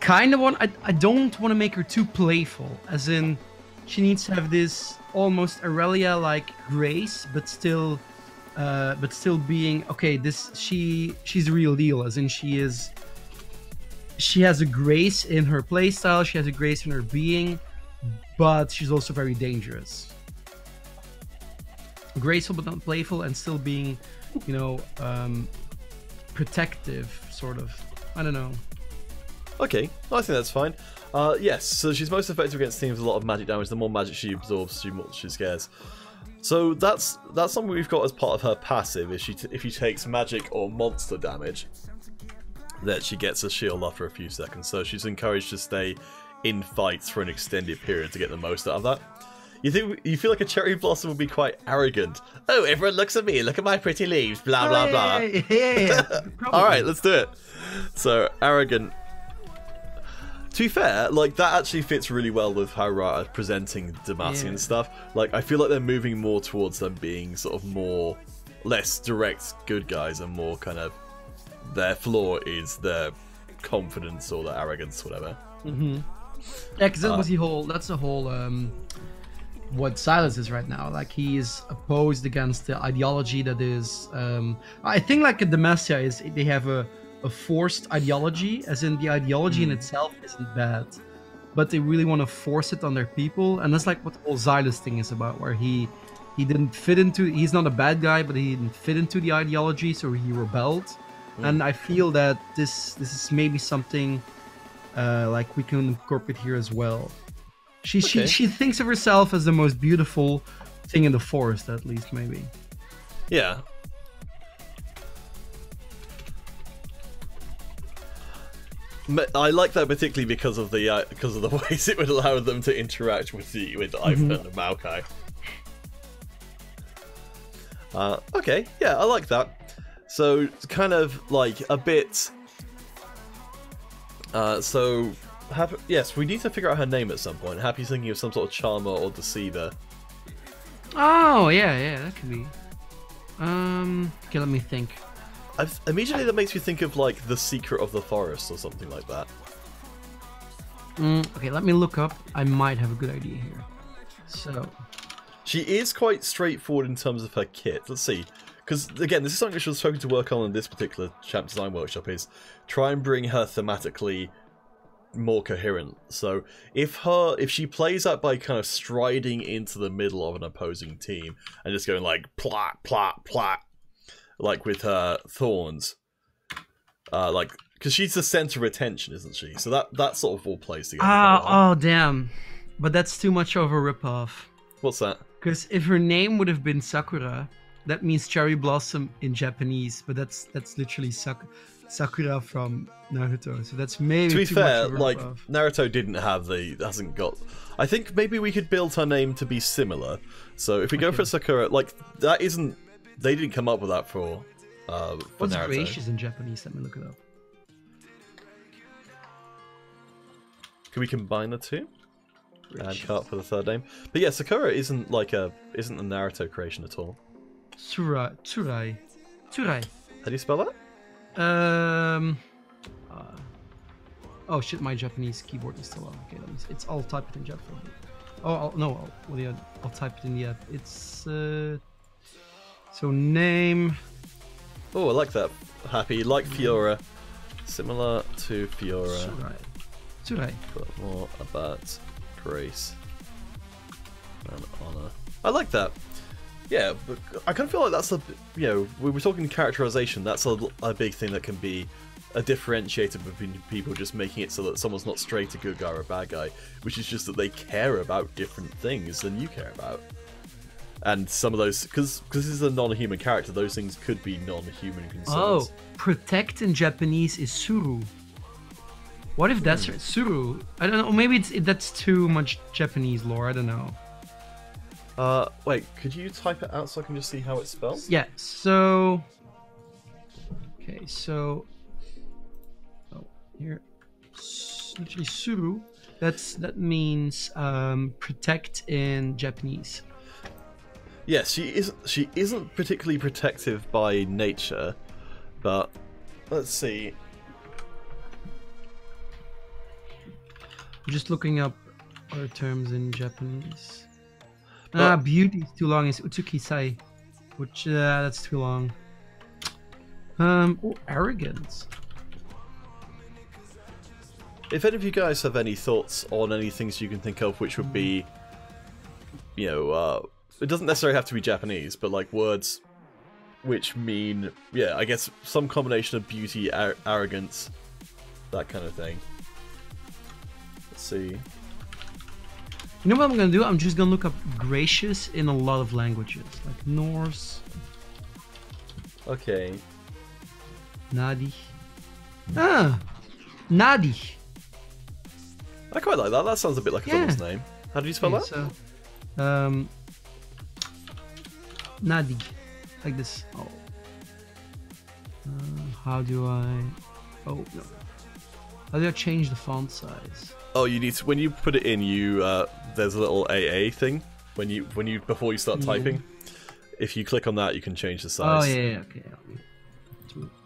Speaker 1: kind of want. I don't want to make her too playful, as in she needs to have this almost Aurelia-like grace, but still being okay. She's the real deal, as in she is she has a grace in her playstyle, she has a grace in her being, but she's also very dangerous. Graceful but not playful, and still being, you know, protective, sort of. I don't know.
Speaker 2: Okay, I think that's fine. Yes, so she's most effective against teams with a lot of magic damage. The more magic she absorbs, the more she scares. So that's something we've got as part of her passive. If she takes magic or monster damage, that she gets a shield after a few seconds. So she's encouraged to stay in fights for an extended period to get the most out of that. You feel like a cherry blossom would be quite arrogant. Oh, everyone looks at me. Look at my pretty leaves. Blah blah blah.
Speaker 1: Yeah.
Speaker 2: All right, let's do it. So arrogant. To be fair, like that actually fits really well with how Riot are presenting Demacia and stuff. Like I feel like they're moving more towards them being sort of more, less direct good guys and more kind of their flaw is their confidence or their arrogance, whatever.
Speaker 1: Mm-hmm. Yeah, because that was that's the whole what Silas is right now. Like he is opposed against the ideology that is. I think like Demacia is they have a forced ideology, as in the ideology in itself isn't bad, but they really want to force it on their people, and that's like what the whole Silas thing is about, where he didn't fit into. He's not a bad guy, but he didn't fit into the ideology, so he rebelled. And I feel that this is maybe something like we can incorporate here as well. She thinks of herself as the most beautiful thing in the forest, at least maybe.
Speaker 2: Yeah. I like that particularly because of the ways it would allow them to interact with Ivan and Maokai. Okay, yeah, I like that. So it's kind of like a bit. Yes, we need to figure out her name at some point. Happy's thinking of some sort of charmer or deceiver.
Speaker 1: Oh yeah, that could be. Okay, let me think.
Speaker 2: Immediately that makes me think of like The Secret of the Forest or something like that.
Speaker 1: Okay, let me look up. I might have a good idea here. So
Speaker 2: she is quite straightforward in terms of her kit. Let's see, because again, this is something she was hoping to work on in this particular champ design workshop. Is try and bring her thematically more coherent. So if she plays that by kind of striding into the middle of an opposing team and just going like plot plot plot, like with her thorns, like because she's the center of attention, isn't she? So that sort of all plays together.
Speaker 1: Oh damn, but that's too much of a ripoff.
Speaker 2: What's that?
Speaker 1: Because if her name would have been Sakura, that means cherry blossom in Japanese, but that's literally Sakura from Naruto. So that's maybe
Speaker 2: to be
Speaker 1: too
Speaker 2: fair,
Speaker 1: much
Speaker 2: like
Speaker 1: off.
Speaker 2: Naruto hasn't got. I think maybe we could build her name to be similar. So if we go for Sakura, like that isn't. They didn't come up with that for
Speaker 1: What's
Speaker 2: Naruto.
Speaker 1: gracious in Japanese? Let me look it up.
Speaker 2: Can we combine the two? And cut for the third name. But yeah, Sakura isn't a Naruto creation at all.
Speaker 1: Tsurai.
Speaker 2: How do you spell that?
Speaker 1: Oh shit, my Japanese keyboard is still on. Okay, it's all typed in Japanese. I'll type it in the app. It's so name.
Speaker 2: Oh, I like that. Happy, like Fiora. Similar to Fiora.
Speaker 1: Tsurai.
Speaker 2: But more about grace and honor. I like that. Yeah, but I kind of feel like that's we were talking characterization. That's a big thing that can be a differentiator between people, just making it so that someone's not straight a good guy or a bad guy, which is just that they care about different things than you care about. And some of those, because this is a non-human character, those things could be non-human concerns.
Speaker 1: Oh, protect in Japanese is suru. What if that's suru? I don't know. Maybe that's too much Japanese lore. I don't know.
Speaker 2: Wait, could you type it out so I can just see how it's spelled?
Speaker 1: Yeah, so... Okay, so... Oh, here. Literally suru. That means protect in Japanese.
Speaker 2: Yes, she isn't particularly protective by nature, but let's see.
Speaker 1: I'm just looking up other terms in Japanese.
Speaker 2: Well,
Speaker 1: beauty is too long. It's Utsuki-sai, which that's too long. Oh, arrogance.
Speaker 2: if any of you guys have any thoughts on any things you can think of which would be, you know, it doesn't necessarily have to be Japanese, but like words which mean, yeah, I guess some combination of beauty, arrogance, that kind of thing. Let's see.
Speaker 1: You know what I'm gonna do? I'm just gonna look up gracious in a lot of languages, like Norse,
Speaker 2: Okay.
Speaker 1: Nadigh. Ah, Nadigh.
Speaker 2: I quite like that. That sounds a bit like a doll's name. How do you spell that?
Speaker 1: So, Nadigh, like this. Oh. How do I? Oh no. How do I change the font size?
Speaker 2: Oh, you need to, when you put it in, you there's a little AA thing when you before you start typing. If you click on that, you can change the size.
Speaker 1: Oh yeah, okay.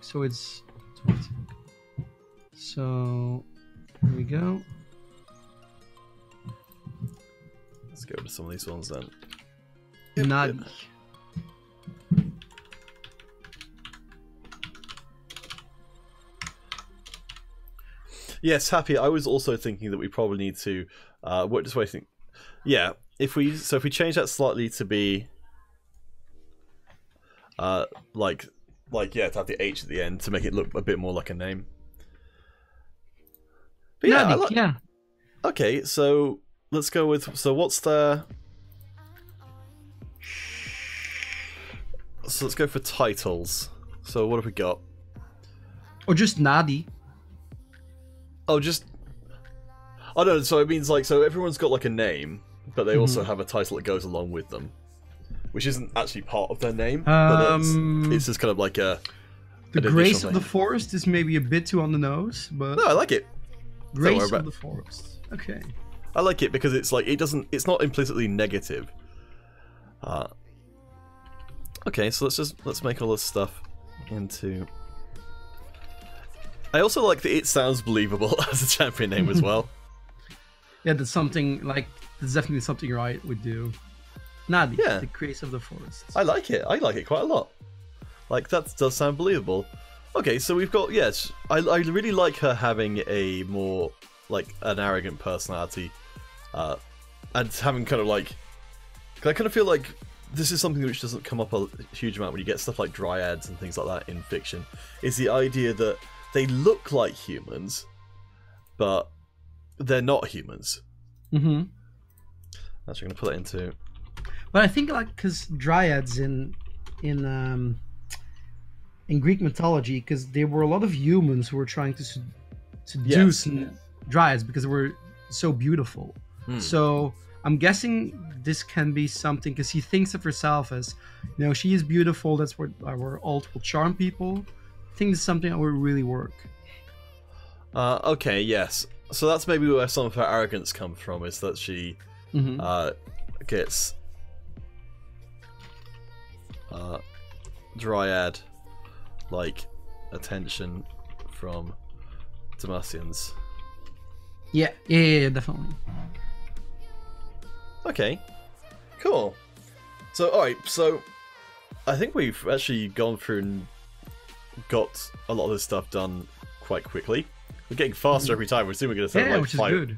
Speaker 1: So it's 20. So here we go.
Speaker 2: Let's go to some of these ones then.
Speaker 1: Nadigh.
Speaker 2: Yes, Happy. I was also thinking that we probably need to. What just waiting? Yeah, if we change that slightly to be, like yeah, to have the H at the end to make it look a bit more like a name. But yeah,
Speaker 1: Nadigh, yeah.
Speaker 2: Okay, so let's go with. So what's the? So let's go for titles. So what have we got?
Speaker 1: Or just Nadigh.
Speaker 2: Oh, just. Oh no, so it means like, so everyone's got like a name, but they also have a title that goes along with them, which isn't actually part of their name, but it's just kind of like a.
Speaker 1: The Grace of the Forest is maybe a bit too on the nose, but.
Speaker 2: No, I like it.
Speaker 1: Grace of the Forest. Okay.
Speaker 2: I like it because it's like, it's not implicitly negative. Okay, so let's make all this stuff into. I also like that it sounds believable as a champion name as well.
Speaker 1: Yeah, that's something like that's definitely something Riot would do. Nadigh, the Grace of the Forest.
Speaker 2: I like it. I like it quite a lot. Like that does sound believable. Okay, so we've got I really like her having a more like an arrogant personality, and having kind of like. I kind of feel like this is something which doesn't come up a huge amount when you get stuff like dryads and things like that in fiction. Is the idea that they look like humans, but they're not humans.
Speaker 1: Mm-hmm.
Speaker 2: Actually, I'm gonna put that into.
Speaker 1: But I think like because dryads in Greek mythology, because there were a lot of humans who were trying to seduce dryads because they were so beautiful. So I'm guessing this can be something because he thinks of herself as, you know, she is beautiful. That's what our ult will charm people. I think it's something that would really work.
Speaker 2: Okay, yes. So that's maybe where some of her arrogance comes from, is that she gets dryad like attention from Demacians.
Speaker 1: Yeah, definitely.
Speaker 2: Okay, cool. So, alright, so I think we've actually gone through and got a lot of this stuff done quite quickly. We're getting faster every time. We're assuming we're going to sound like
Speaker 1: which is good.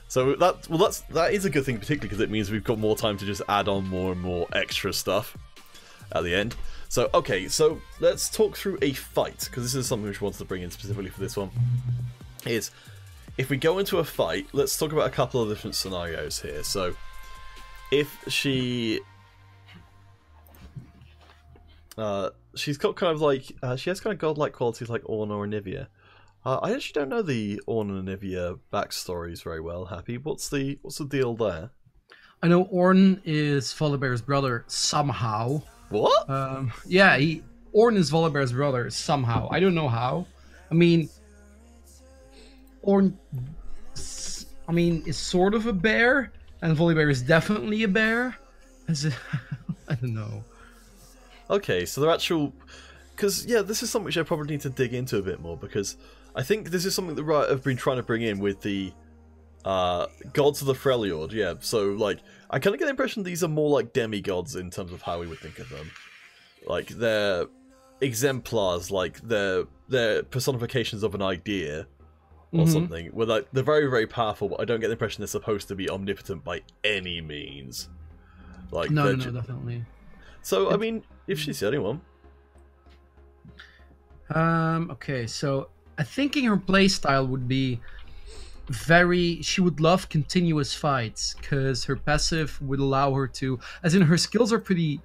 Speaker 2: So that is a good thing, particularly because it means we've got more time to just add on more and more extra stuff at the end. So, okay, so let's talk through a fight, because this is something which we wanted to bring in specifically for this one. Is if we go into a fight, let's talk about a couple of different scenarios here. So, if she's got kind of like she has kind of godlike qualities like Ornn or Anivia. I actually don't know the Ornn and Anivia backstories very well. Happy, what's the deal there?
Speaker 1: I know Ornn is Volibear's brother somehow.
Speaker 2: What?
Speaker 1: Yeah, Ornn is Volibear's brother somehow. I don't know how. I mean, Ornn, is sort of a bear, and Volibear is definitely a bear. I don't know.
Speaker 2: Okay, so they're actual. Because, yeah, this is something which I probably need to dig into a bit more, because I think this is something that Riot have been trying to bring in with the gods of the Freljord, yeah. So, like, I kind of get the impression these are more like demigods in terms of how we would think of them. Like, they're exemplars, like, they're personifications of an idea, or something. Where like they're very, very powerful, but I don't get the impression they're supposed to be omnipotent by any means. Like
Speaker 1: no, definitely.
Speaker 2: So I mean, if she's the only one.
Speaker 1: Okay, so I think her playstyle would be she would love continuous fights because her passive would allow her to, as in her skills are pretty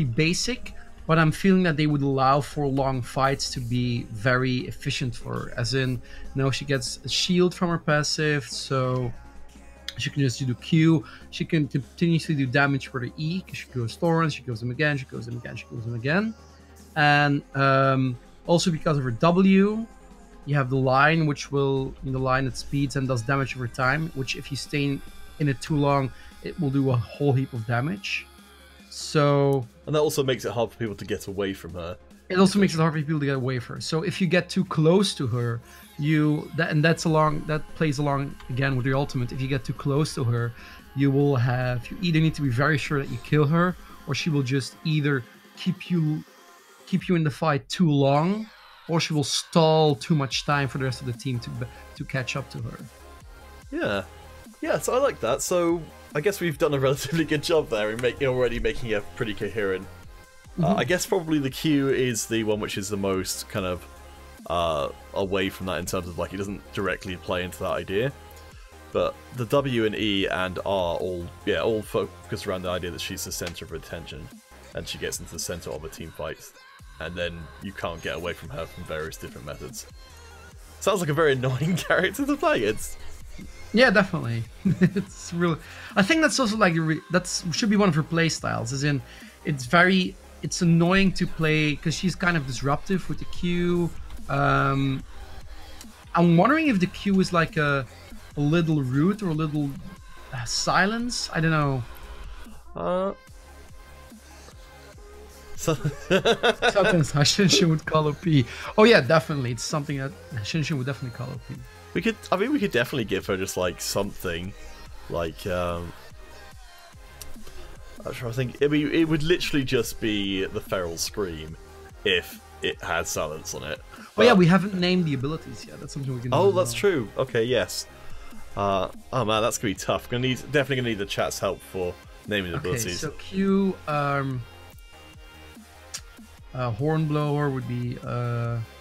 Speaker 1: basic, but I'm feeling that they would allow for long fights to be very efficient for her, as in, she gets a shield from her passive, so she can just do Q, she can continuously do damage for the E, because she goes Thorns, she goes them again, she goes them again, she goes them again, and also because of her W, you have the line, which will, the line that speeds and does damage over time, which if you stay in it too long, it will do a whole heap of damage. So...
Speaker 2: And that also makes it hard for people to get away from her.
Speaker 1: It also makes it hard for people to get away from her. So if you get too close to her, that plays along again with your ultimate. If you get too close to her, you either need to be very sure that you kill her, or she will just either keep you in the fight too long, or she will stall too much time for the rest of the team to catch up to her. Yeah, so I like that. So I guess we've done a relatively good job there in already making it pretty coherent. I guess probably the Q is the one which is the most kind of away from that in terms of like it doesn't directly play into that idea. But the W and E and R all focus around the idea that she's the center of attention and she gets into the center of a team fight. And then you can't get away from her from various different methods. Sounds like a very annoying character to play against. Yeah, definitely. It's really. I think that's also like should be one of her play styles. As in, it's annoying to play because she's kind of disruptive with the Q. I'm wondering if the Q is like a little root or a little silence. I don't know. Something Shinshin would call OP. Oh yeah, definitely. It's something that Shinshin would definitely call OP.
Speaker 2: We could definitely give her just like something, like I'm trying to think. It would literally just be the feral scream, if it had silence on it.
Speaker 1: But, oh yeah, we haven't named the abilities yet. That's something we can.
Speaker 2: Oh, that's true. Okay, yes. Oh man, that's gonna be tough. Definitely gonna need the chat's help for naming the abilities.
Speaker 1: So Q, Hornblower would be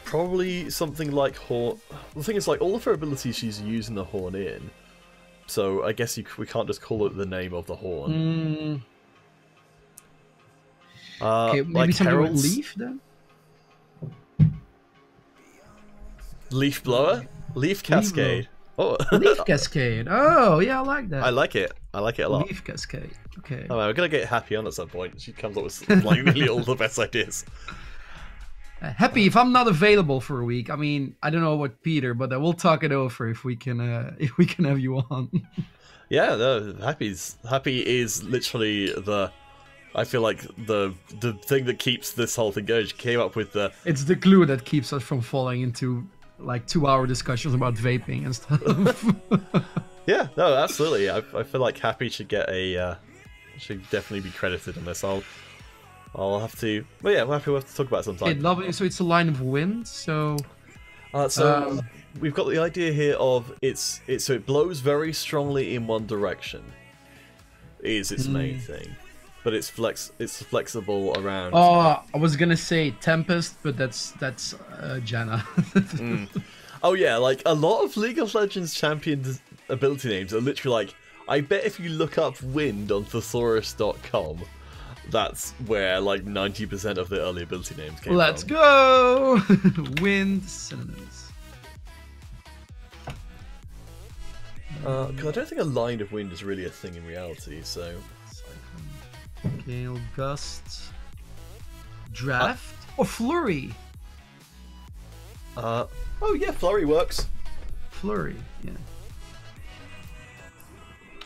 Speaker 2: probably something like horn. The thing is, like all of her abilities, she's using the horn in. So I guess we can't just call it the name of the horn.
Speaker 1: Okay, maybe
Speaker 2: like
Speaker 1: something with
Speaker 2: Herald's...
Speaker 1: Leaf then.
Speaker 2: Leaf blower, leaf cascade.
Speaker 1: Oh, leaf cascade. Oh yeah, I like that.
Speaker 2: I like it. I like it a lot.
Speaker 1: Leaf cascade. Okay.
Speaker 2: Oh man, we're gonna get Happy on at some point. She comes up with like really all the best ideas.
Speaker 1: Happy, if I'm not available for a week, I mean, I don't know what Peter, but we'll talk it over if we can have you on. Yeah,
Speaker 2: no, Happy is literally the. I feel like the thing that keeps this whole thing going. She came up with the.
Speaker 1: It's the glue that keeps us from falling into like 2-hour discussions about vaping and stuff.
Speaker 2: Yeah, no, absolutely. I feel like Happy should get should definitely be credited on this. I'll have to. But yeah, we'll have to talk about it sometime.
Speaker 1: Okay, lovely. So it's a line of wind. So.
Speaker 2: We've got the idea here of so it blows very strongly in one direction. Is its main thing, but it's flexible around.
Speaker 1: Oh, I was gonna say Tempest, but that's Janna.
Speaker 2: Oh yeah, like a lot of League of Legends champion ability names are literally like. I bet if you look up wind on thesaurus.com, that's where like 90% of the early ability names came
Speaker 1: Let's
Speaker 2: from.
Speaker 1: go! Wind synonyms.
Speaker 2: Because I don't think a line of wind is really a thing in reality, so...
Speaker 1: Gale, gust... Draft? Or flurry?
Speaker 2: Oh yeah, flurry works.
Speaker 1: Flurry, yeah.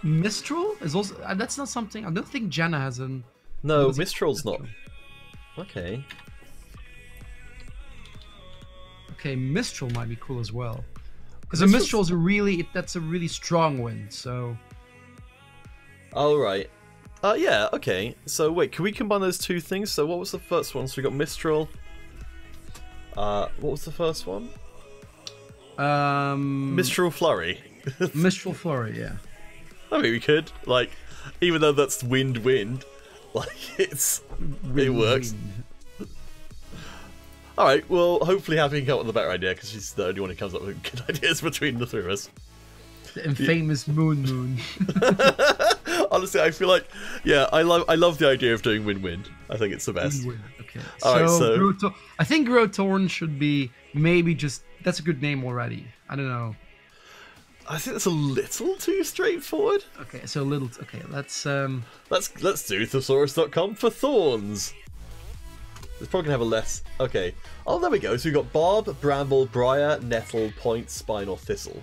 Speaker 1: Mistral is also that's not something. I don't think Janna has an.
Speaker 2: No, Mistral's not. Okay.
Speaker 1: Okay, Mistral might be cool as well, because a Mistral is that's a really strong wind. So.
Speaker 2: Oh right. Yeah. Okay. So wait, can we combine those two things? So what was the first one? So we got Mistral. What was the first one?
Speaker 1: Um,
Speaker 2: Mistral Flurry.
Speaker 1: Mistral Flurry, yeah.
Speaker 2: I mean, we could, like, even though that's wind, like, it works.
Speaker 1: Wind.
Speaker 2: Alright, well, hopefully Happy can come up with a better idea, because she's the only one who comes up with good ideas between the three of us.
Speaker 1: The infamous Moon.
Speaker 2: Honestly, I feel like, yeah, I love the idea of doing Wind. I think it's the best.
Speaker 1: Wind. Okay.
Speaker 2: Alright, so...
Speaker 1: I think Grotorn should be maybe just... That's a good name already. I don't know.
Speaker 2: I think that's a little too straightforward.
Speaker 1: Okay, so a little... Okay, let's
Speaker 2: do thesaurus.com for thorns. It's probably gonna have a less... Okay. Oh, there we go. So we've got Barb, Bramble, Briar, Nettle, Point, Spine, or Thistle.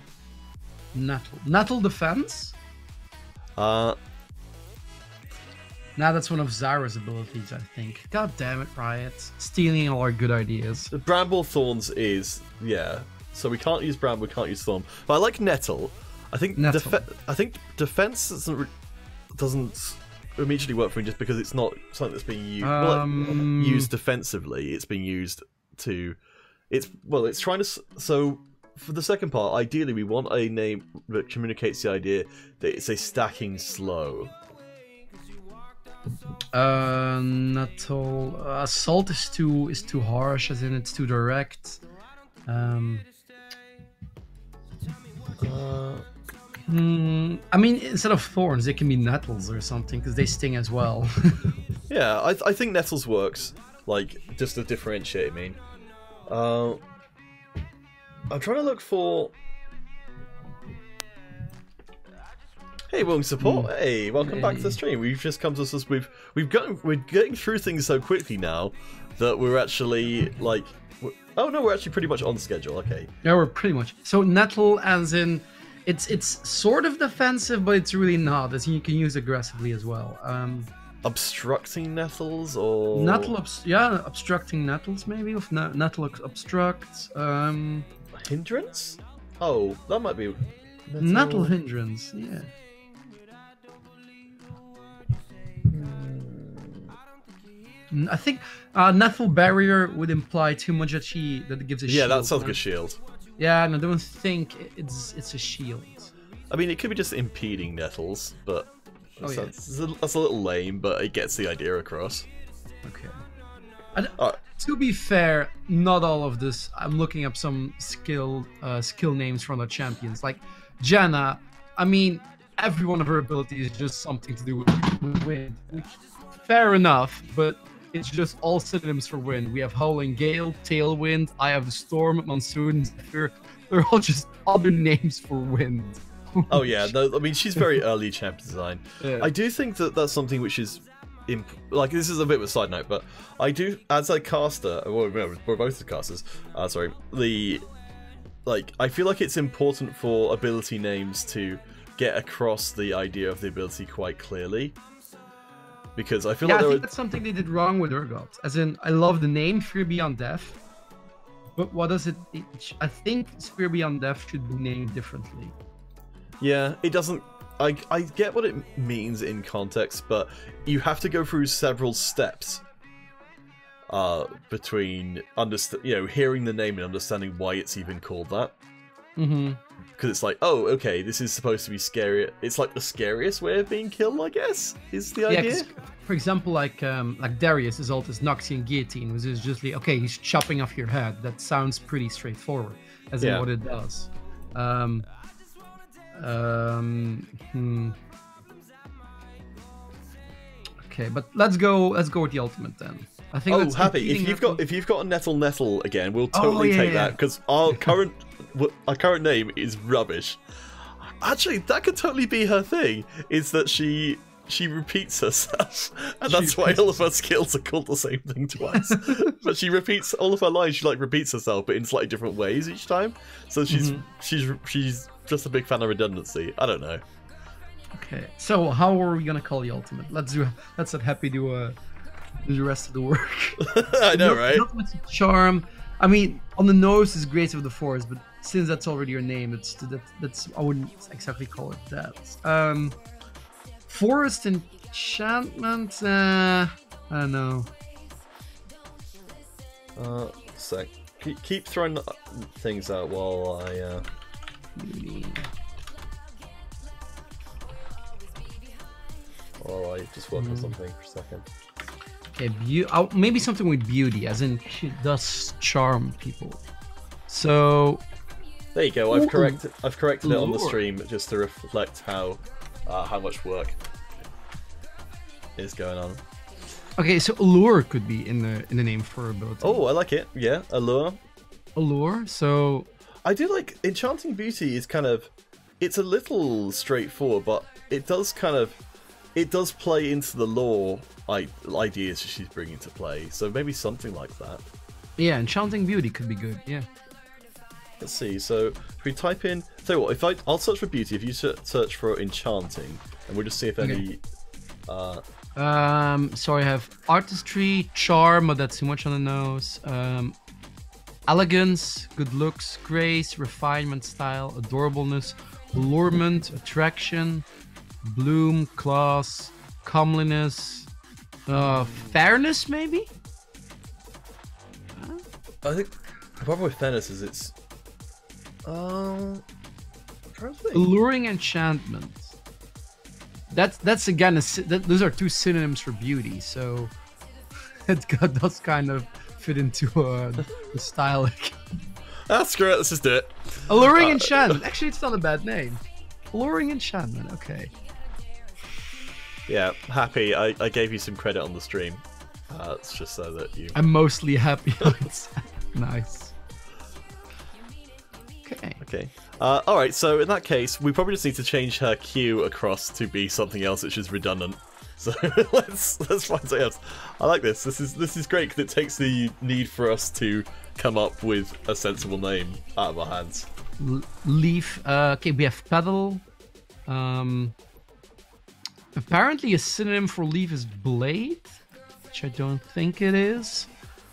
Speaker 1: Nettle Defense? Nah, that's one of Zyra's abilities, I think. God damn it, Riot. Stealing all our good ideas.
Speaker 2: Bramble Thorns is... Yeah. So we can't use Bramble, we can't use Thorn. But I like Nettle. I think Defense doesn't immediately work for me just because it's not something that's being used... used defensively. It's being used to... It's trying to... So... For the second part, ideally we want a name that communicates the idea that it's a stacking slow.
Speaker 1: Nettle. Assault is too harsh, as in it's too direct. I mean, instead of thorns, they can be nettles or something because they sting as well.
Speaker 2: Yeah, I think nettles works. Like just to differentiate. I mean, I'm trying to look for. Hey, willing support. Hey, welcome back to the stream. We've just come to us. We're getting through things so quickly now that we're actually like. Oh no, we're actually pretty much on schedule. Okay.
Speaker 1: Yeah, we're pretty much. So nettle, as in, it's sort of defensive, but it's really not. As in, you can use aggressively as well.
Speaker 2: Obstructing nettles or
Speaker 1: obstructing nettles maybe. If nettle obstructs.
Speaker 2: Hindrance? Oh, that might be...
Speaker 1: Nettle hindrance, yeah. I think nettle barrier would imply too much that it gives a shield.
Speaker 2: Yeah, that sounds like a shield.
Speaker 1: Yeah, and I don't think it's a shield. I
Speaker 2: mean, it could be just impeding nettles, but that's a little lame, but it gets the idea across.
Speaker 1: Okay. To be fair, not all of this. I'm looking up some skill names from the champions. Like Janna, I mean, every one of her abilities is just something to do with wind. Which, fair enough, but it's just all synonyms for wind. We have Howling Gale, Tailwind, Eye of the Storm, Monsoon, Zephyr. They're all just other names for wind.
Speaker 2: Oh yeah, no, I mean, she's very early champion design.
Speaker 1: Yeah.
Speaker 2: I do think that that's something which is... like, this is a bit of a side note, but I do, as a caster, well, we're both the casters, sorry, I feel like it's important for ability names to get across the idea of the ability quite clearly, because I feel like
Speaker 1: I think that's something they did wrong with Urgot, as in, I love the name Fear Beyond Death, but what does it, I think Fear Beyond Death should be named differently.
Speaker 2: Yeah, it doesn't... I get what it means in context, but you have to go through several steps between hearing the name and understanding why it's even called that.
Speaker 1: Mm-hmm.
Speaker 2: Because it's like, oh, okay, this is supposed to be scary. It's like the scariest way of being killed, I guess, is the idea.
Speaker 1: Yeah, for example, like Darius, his ult is Noxian Guillotine, which is just like, okay, he's chopping off your head. That sounds pretty straightforward, as in what it does. Okay, but let's go with the ultimate then. I think.
Speaker 2: Oh, Happy! If you've got a nettle again, we'll totally take that because our current name is rubbish. Actually, that could totally be her thing. Is that she repeats herself, and that's why all of her skills are called the same thing twice. But she repeats all of her lines. She repeats herself, but in slightly different ways each time. So she's just a big fan of redundancy. I don't know.
Speaker 1: Okay, so how are we gonna call the ultimate? Let's let Happy do the rest of the work.
Speaker 2: I know, right?
Speaker 1: Ultimate's charm. I mean, on the nose is Grace of the Forest, but since that's already your name, that's I wouldn't exactly call it that. Forest enchantment. I don't know.
Speaker 2: Sec. keep throwing things out while I.
Speaker 1: Beauty.
Speaker 2: While I just work on something for a second.
Speaker 1: Okay, maybe something with beauty, as in she does charm people. So
Speaker 2: there you go. I've corrected it on the
Speaker 1: Lord.
Speaker 2: stream just to reflect how much work is going on.
Speaker 1: Okay, so allure could be in the name for her ability.
Speaker 2: Oh, I like it. Yeah, allure.
Speaker 1: Allure. So
Speaker 2: I do like enchanting beauty. Is kind of, it's a little straightforward, but it does play into the lore ideas she's bringing to play. So maybe something like that.
Speaker 1: yeah, enchanting beauty could be good. Yeah.
Speaker 2: Let's see. So if we type in, tell you what, I'll search for beauty. If you search for enchanting, and we'll just see if any.
Speaker 1: So I have artistry, charm, but that's too much on the nose. Elegance, good looks, grace, refinement, style, adorableness, allurement, attraction, bloom, class, comeliness, fairness, maybe?
Speaker 2: I think the problem with fairness is it's. I'm trying to think.
Speaker 1: Alluring enchantment. That's again those are two synonyms for beauty, so it does kind of fit into the style.
Speaker 2: Screw it, let's just do it.
Speaker 1: Alluring enchantment. Actually, it's not a bad name. Alluring enchantment. Okay.
Speaker 2: Yeah, happy. I gave you some credit on the stream. It's just so that you.
Speaker 1: I'm mostly happy. Nice. Okay.
Speaker 2: Okay. All right. So in that case, we probably just need to change her Q across to be something else, which is redundant. So let's find something else. I like this. This is great because it takes the need for us to come up with a sensible name out of our hands.
Speaker 1: Leaf. Okay, we have petal. Apparently, a synonym for leaf is blade, which I don't think it is.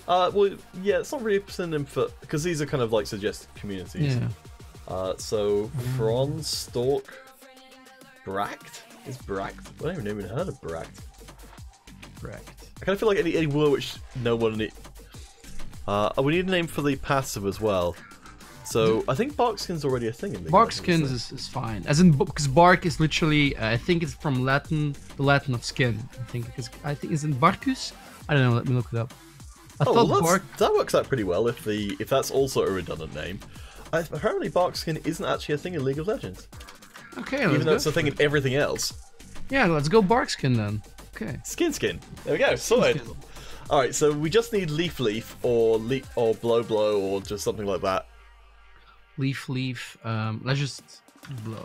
Speaker 2: Well, yeah, it's not really a synonym for, because these are kind of like suggested communities.
Speaker 1: Yeah.
Speaker 2: So frond, stalk, bract is bract. I don't even heard of bract.
Speaker 1: Correct.
Speaker 2: I kind of feel like any word which no one. We need a name for the passive as well. So I think barkskin's already a thing in the
Speaker 1: Barkskins is fine, as in because bark is literally I think it's from Latin, the Latin of skin. I think it's in Barcus. I don't know. Let me look it up. I thought bark.
Speaker 2: That works out pretty well if that's also a redundant name. Apparently, barkskin isn't actually a thing in League of Legends.
Speaker 1: Okay,
Speaker 2: even though it's a thing in everything else.
Speaker 1: Yeah, let's go barkskin then. Okay.
Speaker 2: Skin. There we go. Sorted. All right, so we just need leaf or blow or just something like that.
Speaker 1: Leaf. Let's just blow.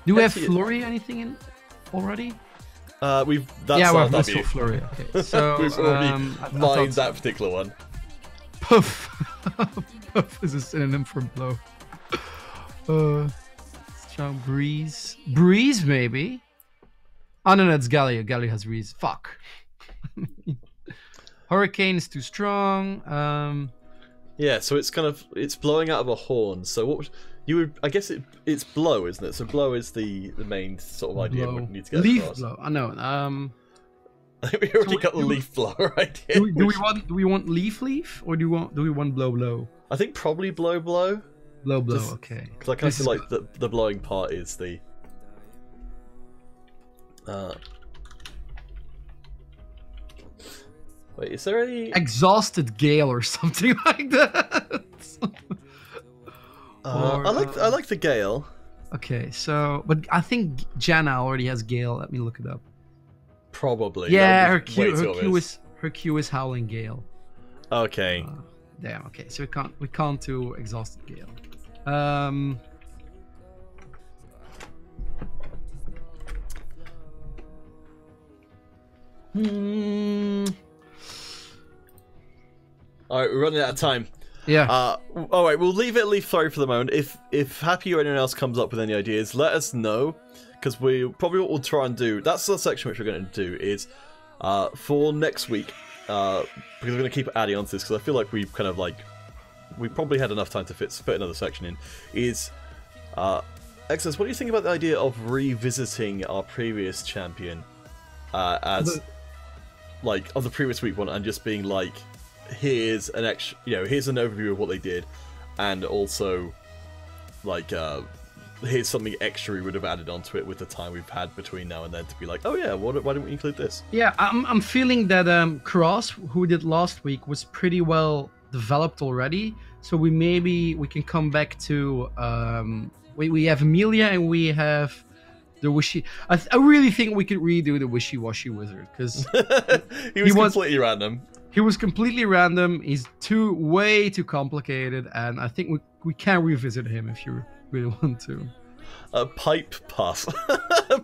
Speaker 1: Do we have flurry anything in already?
Speaker 2: We've
Speaker 1: also flurry. Okay, so
Speaker 2: we've already mined that particular one.
Speaker 1: Puff. Puff is a synonym for blow. Strong breeze. Breeze maybe. Oh no, it's Gallia. Gallia has breeze. Fuck. Hurricane is too strong.
Speaker 2: Yeah, so it's blowing out of a horn. So what you would, I guess it's blow, isn't it? So blow is the main sort of idea we need to get
Speaker 1: leaf
Speaker 2: across.
Speaker 1: Blow. I know.
Speaker 2: I think we already got the leaf blower idea.
Speaker 1: Do we want leaf or do we want blow?
Speaker 2: I think probably blow.
Speaker 1: Blow. Okay.
Speaker 2: Because I kind of feel like the blowing part is the. Wait, is there any
Speaker 1: exhausted gale or something like that?
Speaker 2: I like the gale.
Speaker 1: Okay, so but I think Janna already has gale. Let me look it up.
Speaker 2: Probably.
Speaker 1: Yeah, her Q is howling gale.
Speaker 2: Okay.
Speaker 1: Damn. Okay, so we can't do exhausted gale.
Speaker 2: All right, we're running out of time.
Speaker 1: Yeah.
Speaker 2: All right, we'll leave it leaf throw for the moment. If Happy or anyone else comes up with any ideas, let us know, because what we'll try and do. That's the section which we're going to do is for next week. Because we're going to keep adding on to this, because I feel like we probably had enough time to fit another section in. Is Exodus, what do you think about the idea of revisiting our previous champion as like of the previous week one and just being like, here's an extra, here's an overview of what they did, and also like here's something extra we would have added onto it with the time we've had between now and then to be like, oh yeah, why didn't we include this?
Speaker 1: Yeah, I'm feeling that Cross, who we did last week, was pretty well developed already. So we can come back to we have Amelia and we have the wishy. I really think we could redo the wishy-washy wizard because
Speaker 2: he was completely random.
Speaker 1: He was completely random. He's way too complicated, and I think we can revisit him if you really want to.
Speaker 2: Pipe Puff.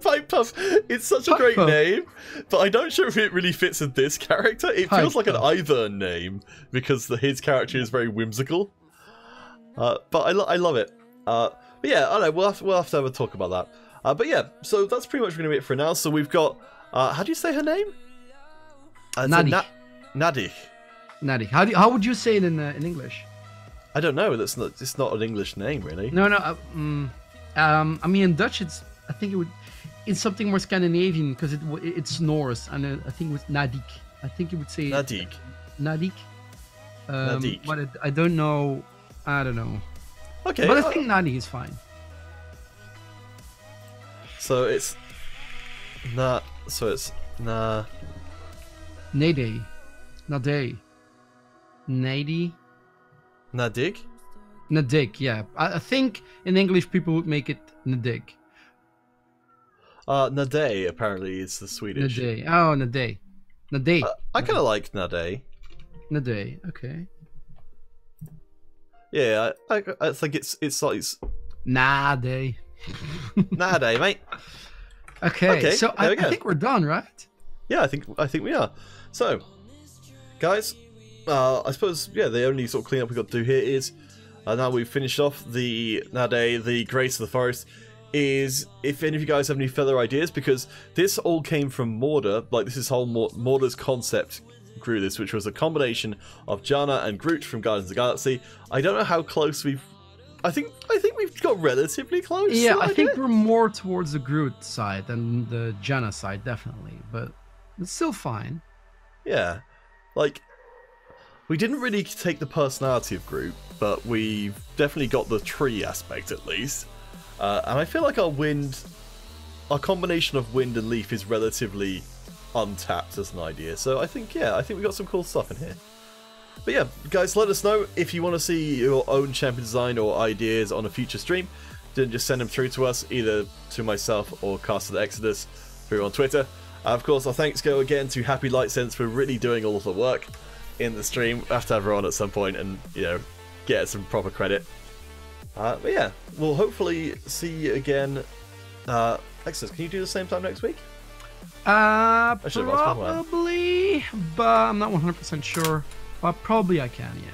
Speaker 2: Pipe Puff. It's such a great name, but I'm not sure if it really fits with this character. It feels like an Ivern name because his character is very whimsical. But I love it. But yeah, I don't know. We'll have to have a talk about that. But yeah, so that's pretty much going to be it for now. So we've got how do you say her name?
Speaker 1: Nadigh.
Speaker 2: Nadigh.
Speaker 1: Nadigh. How would you say it in English?
Speaker 2: I don't know. It's not an English name, really.
Speaker 1: No. I mean, in Dutch, I think it's something more Scandinavian because it's Norse, and I think it was Nadigh. I think you would say
Speaker 2: Nadigh.
Speaker 1: Nadigh.
Speaker 2: Nadigh.
Speaker 1: But I don't know. I don't know.
Speaker 2: Okay.
Speaker 1: But I think Nadigh is fine.
Speaker 2: So it's Nadigh.
Speaker 1: Nadigh. Nadigh.
Speaker 2: Nadigh?
Speaker 1: Nadigh, yeah. I think in English people would make it Nadigh.
Speaker 2: Nadigh apparently is the Swedish.
Speaker 1: Nadigh. Oh, Nadigh. Nadigh.
Speaker 2: I kind of like Nadigh.
Speaker 1: Nadigh, okay.
Speaker 2: Yeah, I think it's
Speaker 1: Nadigh.
Speaker 2: Nadigh, mate.
Speaker 1: Okay, so I think we're done, right?
Speaker 2: Yeah, I think we are. So, guys, I suppose the only sort of cleanup we've got to do here is now we've finished off the Nadigh, the Grace of the Forest. Is if any of you guys have any further ideas, because this all came from Morder, like this is whole Morder's concept grew this, which was a combination of Janna and Groot from Guardians of the Galaxy. I don't know how close we've. I think we've got relatively close.
Speaker 1: Yeah, I think we're more towards the Groot side than the Janna side, definitely, but it's still fine.
Speaker 2: Yeah, like we didn't really take the personality of Groot, but we've definitely got the tree aspect at least. And I feel like our combination of wind and leaf is relatively untapped as an idea. So I think we got some cool stuff in here. But yeah, guys, let us know if you want to see your own champion design or ideas on a future stream. Then just send them through to us, either to myself or Cast of the Exodus through on Twitter. Of course, our thanks go again to Happy Light Sense for really doing all of the work in the stream. We'll have to have her on at some point and get some proper credit. But yeah, we'll hopefully see you again. Exodus, can you do the same time next week?
Speaker 1: Probably, but I'm not 100% sure. But probably I can, yeah.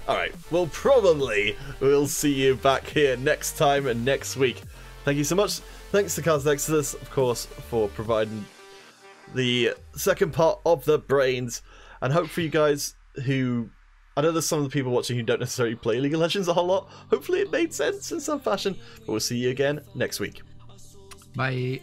Speaker 2: Alright, well, probably we'll see you back here next time and next week. Thank you so much. Thanks to Cast Exodus, of course, for providing the second part of the brains. And hope for you guys who... I know there's some of the people watching who don't necessarily play League of Legends a whole lot. Hopefully it made sense in some fashion. But we'll see you again next week.
Speaker 1: Bye.